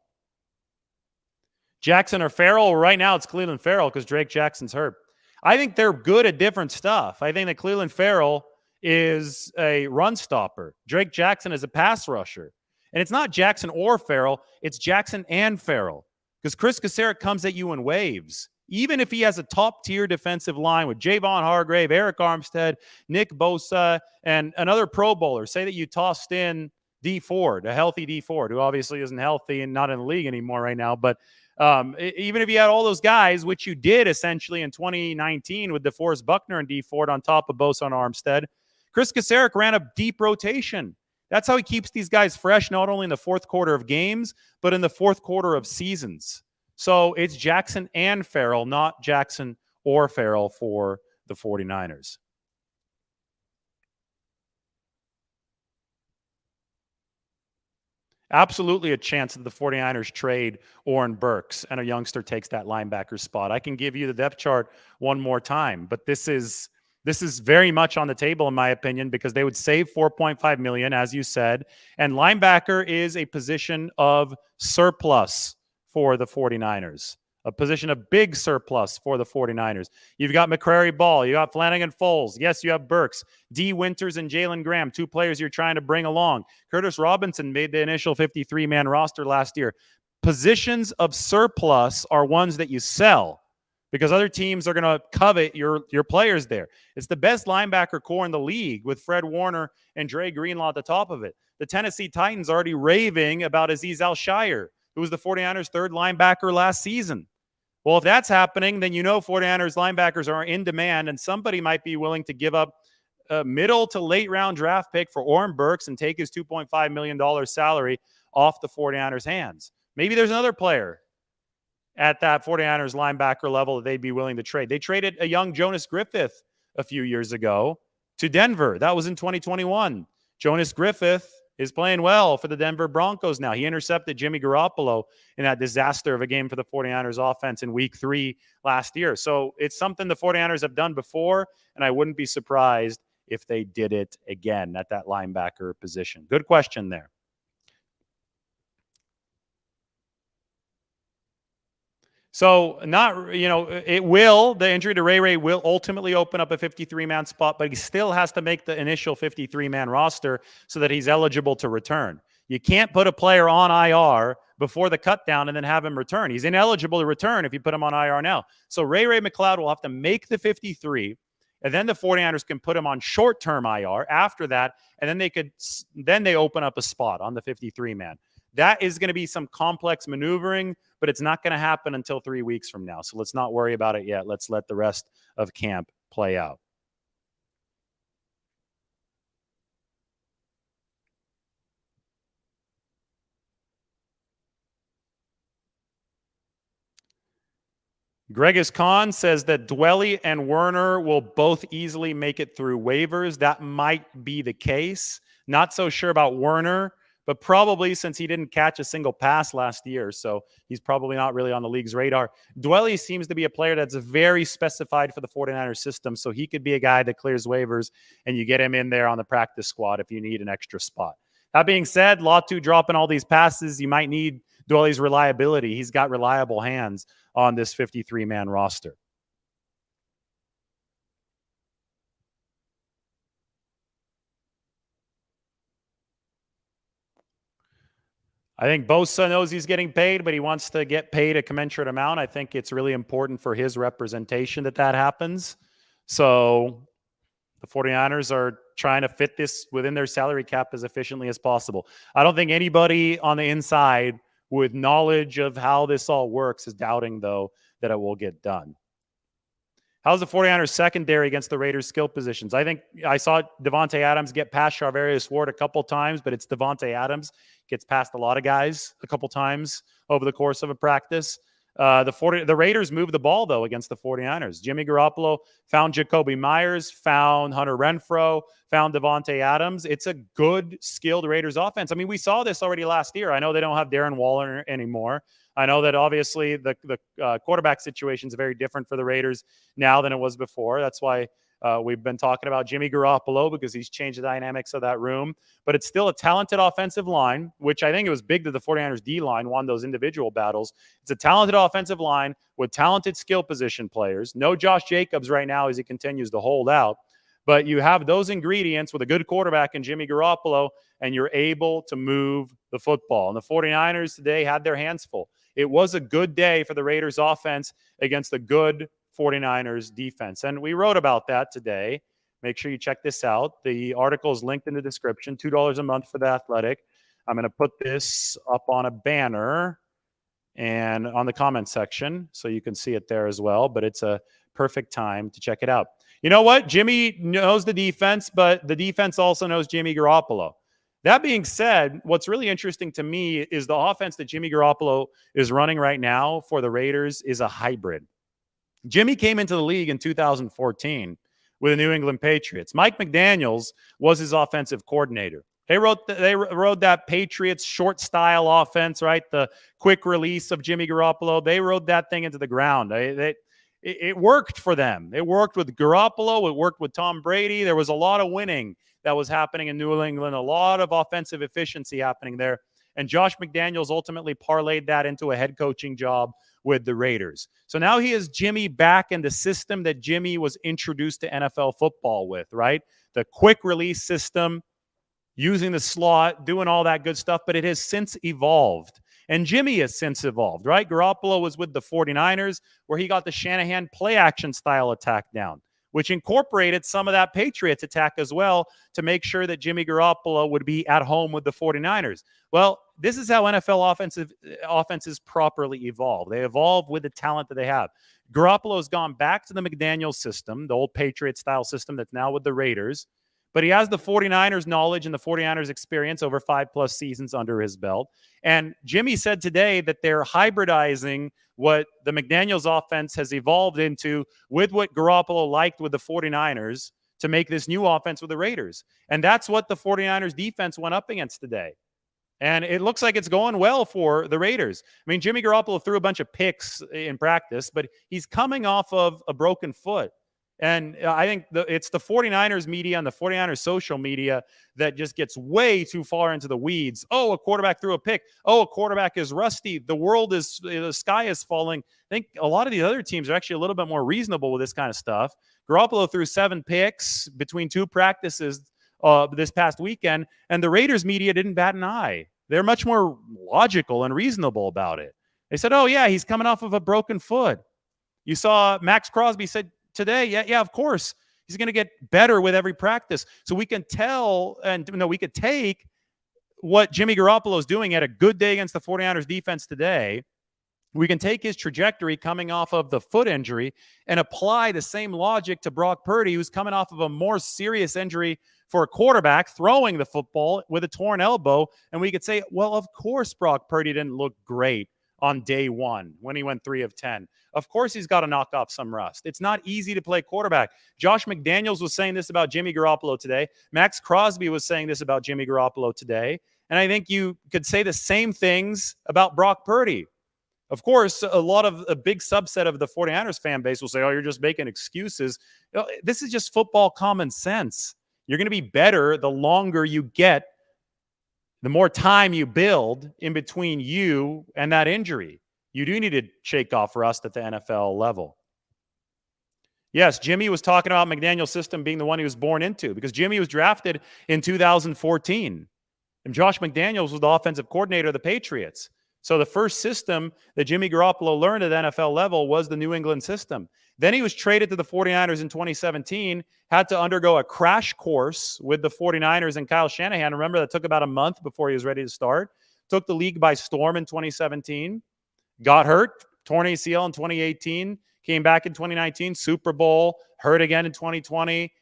Jackson or Farrell? Right now it's Cleveland Farrell because Drake Jackson's hurt. I think they're good at different stuff. I think that Cleveland Farrell is a run stopper. Drake Jackson is a pass rusher. And it's not Jackson or Farrell. It's Jackson and Farrell because Chris Kaserik comes at you in waves. Even if he has a top-tier defensive line with Javon Hargrave, Eric Armstead, Nick Bosa, and another Pro Bowler, say that you tossed in D Ford, a healthy D Ford, who obviously isn't healthy and not in the league anymore right now, but even if you had all those guys, which you did essentially in 2019 with DeForest Buckner and D Ford on top of Bosa and Armstead, Chris Kaserik ran a deep rotation. That's how he keeps these guys fresh, not only in the fourth quarter of games, but in the fourth quarter of seasons. So it's Jackson and Farrell, not Jackson or Farrell for the 49ers. absolutely a chance that the 49ers trade Oren Burks and a youngster takes that linebacker spot. I can give you the depth chart one more time, but this is very much on the table in my opinion, because they would save $4.5 million, as you said, and linebacker is a position of surplus for the 49ers. A position of big surplus for the 49ers. You've got McCrary Ball. You got Flanagan Foles. Yes, you have Burks. D. Winters and Jalen Graham, two players you're trying to bring along. Curtis Robinson made the initial 53-man roster last year. Positions of surplus are ones that you sell because other teams are going to covet your players there. It's the best linebacker core in the league with Fred Warner and Dre Greenlaw at the top of it. The Tennessee Titans are already raving about Azeez Al-Shire, who was the 49ers' third linebacker last season. Well, if that's happening, then 49ers linebackers are in demand, and somebody might be willing to give up a middle to late round draft pick for Oren Burks and take his $2.5 million salary off the 49ers' hands. Maybe there's another player at that 49ers linebacker level that they'd be willing to trade. They traded a young Jonas Griffith a few years ago to Denver. That was in 2021. Jonas Griffith is playing well for the Denver Broncos now. He intercepted Jimmy Garoppolo in that disaster of a game for the 49ers offense in week 3 last year. So it's something the 49ers have done before, and I wouldn't be surprised if they did it again at that linebacker position. Good question there. So the injury to Ray will ultimately open up a 53-man spot, but he still has to make the initial 53-man roster so that he's eligible to return. You can't put a player on IR before the cut down and then have him return. He's ineligible to return if you put him on IR now. So Ray McLeod will have to make the 53, and then the 49ers can put him on short-term IR after that, and then they open up a spot on the 53-man. That is going to be some complex maneuvering, but it's not going to happen until 3 weeks from now. So let's not worry about it yet. Let's let the rest of camp play out. Gregis Khan says that Dwelly and Werner will both easily make it through waivers. That might be the case. Not so sure about Werner, but probably since he didn't catch a single pass last year, so he's probably not really on the league's radar. Dwelly seems to be a player that's very specified for the 49ers system, so he could be a guy that clears waivers, and you get him in there on the practice squad if you need an extra spot. That being said, Latu dropping all these passes, you might need Dwelly's reliability. He's got reliable hands on this 53-man roster. I think Bosa knows he's getting paid, but he wants to get paid a commensurate amount. I think it's really important for his representation that happens. So the 49ers are trying to fit this within their salary cap as efficiently as possible. I don't think anybody on the inside with knowledge of how this all works is doubting, though, that it will get done. How's the 49ers secondary against the Raiders' skill positions? I think I saw Devontae Adams get past Charvarius Ward a couple times, but it's Devontae Adams. Gets past a lot of guys a couple times over the course of a practice. The Raiders moved the ball, though, against the 49ers. Jimmy Garoppolo found Jacoby Myers, found Hunter Renfrow, found Devontae Adams. It's a good, skilled Raiders offense. I mean, we saw this already last year. I know they don't have Darren Waller anymore. I know that obviously the quarterback situation is very different for the Raiders now than it was before. That's why we've been talking about Jimmy Garoppolo, because he's changed the dynamics of that room. But it's still a talented offensive line, which I think it was big that the 49ers D-line won those individual battles. It's a talented offensive line with talented skill position players. No Josh Jacobs right now as he continues to hold out. But you have those ingredients with a good quarterback in Jimmy Garoppolo, and you're able to move the football. And the 49ers today had their hands full. It was a good day for the Raiders offense against a good 49ers defense. And we wrote about that today. Make sure you check this out. The article is linked in the description, $2 a month for The Athletic. I'm going to put this up on a banner and on the comment section so you can see it there as well. But it's a perfect time to check it out. You know what? Jimmy knows the defense, but the defense also knows Jimmy Garoppolo. That being said, what's really interesting to me is the offense that Jimmy Garoppolo is running right now for the Raiders is a hybrid. Jimmy came into the league in 2014 with the New England Patriots. Mike McDaniels was his offensive coordinator. They rode that Patriots short style offense, right? The quick release of Jimmy Garoppolo. They rode that thing into the ground. It worked for them. It worked with Garoppolo. It worked with Tom Brady. There was a lot of winning that was happening in New England, a lot of offensive efficiency happening there. And Josh McDaniels ultimately parlayed that into a head coaching job with the Raiders. So now he has Jimmy back in the system that Jimmy was introduced to NFL football with, right? The quick release system, using the slot, doing all that good stuff, but it has since evolved. And Jimmy has since evolved, right? Garoppolo was with the 49ers where he got the Shanahan play action style attack down, which incorporated some of that Patriots attack as well to make sure that Jimmy Garoppolo would be at home with the 49ers. Well, this is how NFL offenses properly evolve. They evolve with the talent that they have. Garoppolo's gone back to the McDaniels system, the old Patriot style system that's now with the Raiders. But he has the 49ers knowledge and the 49ers experience over 5+ seasons under his belt. And Jimmy said today that they're hybridizing what the McDaniels offense has evolved into with what Garoppolo liked with the 49ers to make this new offense with the Raiders. And that's what the 49ers defense went up against today. And it looks like it's going well for the Raiders. I mean, Jimmy Garoppolo threw a bunch of picks in practice, but he's coming off of a broken foot. And I think it's the 49ers media and the 49ers social media that just gets way too far into the weeds. Oh, a quarterback threw a pick. Oh, a quarterback is rusty. The sky is falling. I think a lot of the other teams are actually a little bit more reasonable with this kind of stuff. Garoppolo threw 7 picks between 2 practices this past weekend, and the Raiders media didn't bat an eye. They're much more logical and reasonable about it. They said, oh, yeah, he's coming off of a broken foot. You saw Max Crosby said today, yeah, of course. He's going to get better with every practice. So we can tell, we could take what Jimmy Garoppolo is doing at a good day against the 49ers defense today. We can take his trajectory coming off of the foot injury and apply the same logic to Brock Purdy, who's coming off of a more serious injury for a quarterback throwing the football with a torn elbow. And we could say, well, of course, Brock Purdy didn't look great on day one when he went 3 of 10. Of course, he's got to knock off some rust. It's not easy to play quarterback. Josh McDaniels was saying this about Jimmy Garoppolo today. Max Crosby was saying this about Jimmy Garoppolo today. And I think you could say the same things about Brock Purdy. Of course, a big subset of the 49ers fan base will say, oh, you're just making excuses. This is just football common sense. You're going to be better the longer you get, the more time you build in between you and that injury. You do need to shake off rust at the NFL level. Yes, Jimmy was talking about McDaniel's system being the one he was born into because Jimmy was drafted in 2014. And Josh McDaniels was the offensive coordinator of the Patriots. So the first system that Jimmy Garoppolo learned at the NFL level was the New England system. Then he was traded to the 49ers in 2017, had to undergo a crash course with the 49ers and Kyle Shanahan. Remember, that took about a month before he was ready to start. Took the league by storm in 2017. Got hurt, torn ACL in 2018, came back in 2019, Super Bowl, hurt again in 2020.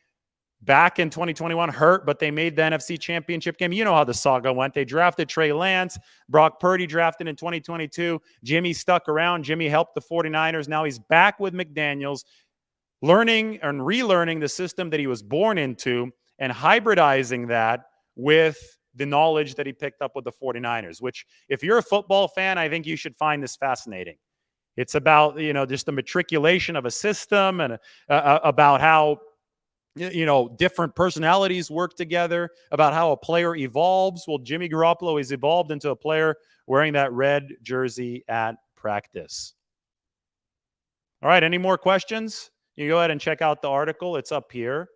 Back in 2021, hurt, but they made the NFC Championship game. You know how the saga went. They drafted Trey Lance. Brock Purdy drafted in 2022. Jimmy stuck around. Jimmy helped the 49ers. Now he's back with McDaniels, learning and relearning the system that he was born into and hybridizing that with the knowledge that he picked up with the 49ers, which if you're a football fan, I think you should find this fascinating. It's about, just the matriculation of a system and about how different personalities work together, about how a player evolves. Well, Jimmy Garoppolo has evolved into a player wearing that red jersey at practice. All right, any more questions? You go ahead and check out the article. It's up here.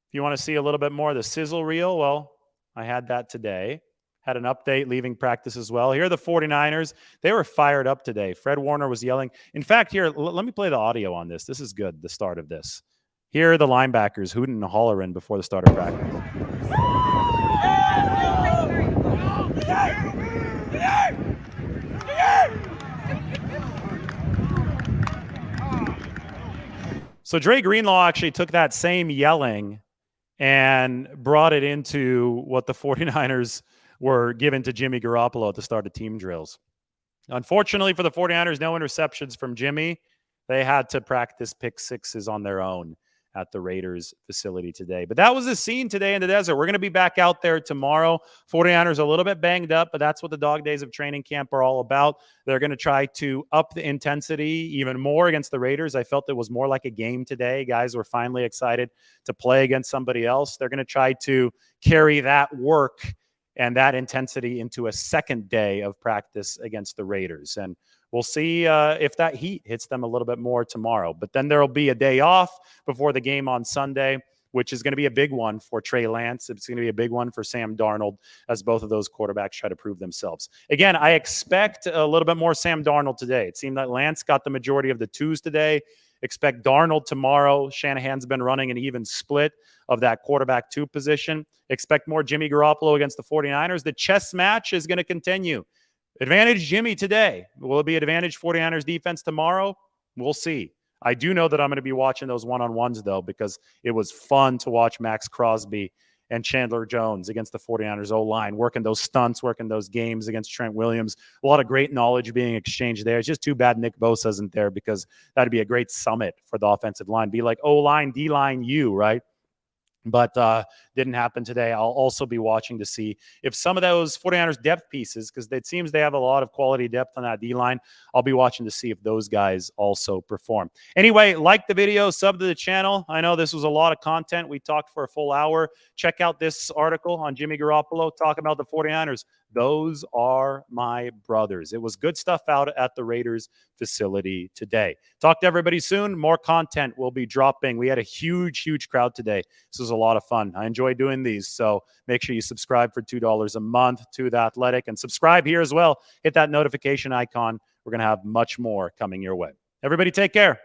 If you want to see a little bit more of the sizzle reel, well, I had that today. Had an update leaving practice as well. Here are the 49ers. They were fired up today. Fred Warner was yelling. In fact, here, let me play the audio on this. This is good, the start of this. Here are the linebackers hooting and hollering before the start of practice. So Dre Greenlaw actually took that same yelling and brought it into what the 49ers were given to Jimmy Garoppolo at the start of team drills. Unfortunately for the 49ers, no interceptions from Jimmy. They had to practice pick sixes on their own at the Raiders facility today. But that was the scene today in the desert. We're going to be back out there tomorrow. 49ers a little bit banged up, but that's what the dog days of training camp are all about. They're going to try to up the intensity even more against the Raiders. I felt it was more like a game today. Guys were finally excited to play against somebody else. They're going to try to carry that work and that intensity into a second day of practice against the Raiders. And we'll see if that heat hits them a little bit more tomorrow. But then there will be a day off before the game on Sunday, which is going to be a big one for Trey Lance. It's going to be a big one for Sam Darnold as both of those quarterbacks try to prove themselves. Again, I expect a little bit more Sam Darnold today. It seemed that Lance got the majority of the twos today. Expect Darnold tomorrow. Shanahan's been running an even split of that quarterback two position. Expect more Jimmy Garoppolo against the 49ers. The chess match is going to continue. Advantage Jimmy today. Will it be advantage 49ers defense tomorrow? We'll see. I do know that I'm going to be watching those one-on-ones, though, because it was fun to watch Max Crosby and Chandler Jones against the 49ers O-line, working those stunts, working those games against Trent Williams. A lot of great knowledge being exchanged there. It's just too bad Nick Bosa isn't there, because that'd be a great summit for the offensive line. Be like O-line, D-line, you, right? But didn't happen today. I'll also be watching to see if some of those 49ers depth pieces, because it seems they have a lot of quality depth on that D-line, I'll be watching to see if those guys also perform. Anyway, like the video, sub to the channel. I know this was a lot of content. We talked for a full hour. Check out this article on Jimmy Garoppolo talking about the 49ers. Those are my brothers. It was good stuff out at the Raiders facility today. Talk to everybody soon. More content will be dropping. We had a huge crowd today. This was a lot of fun. I enjoy doing these. So make sure you subscribe for $2 a month to The Athletic, and subscribe here as well. Hit that notification icon. We're going to have much more coming your way. Everybody take care.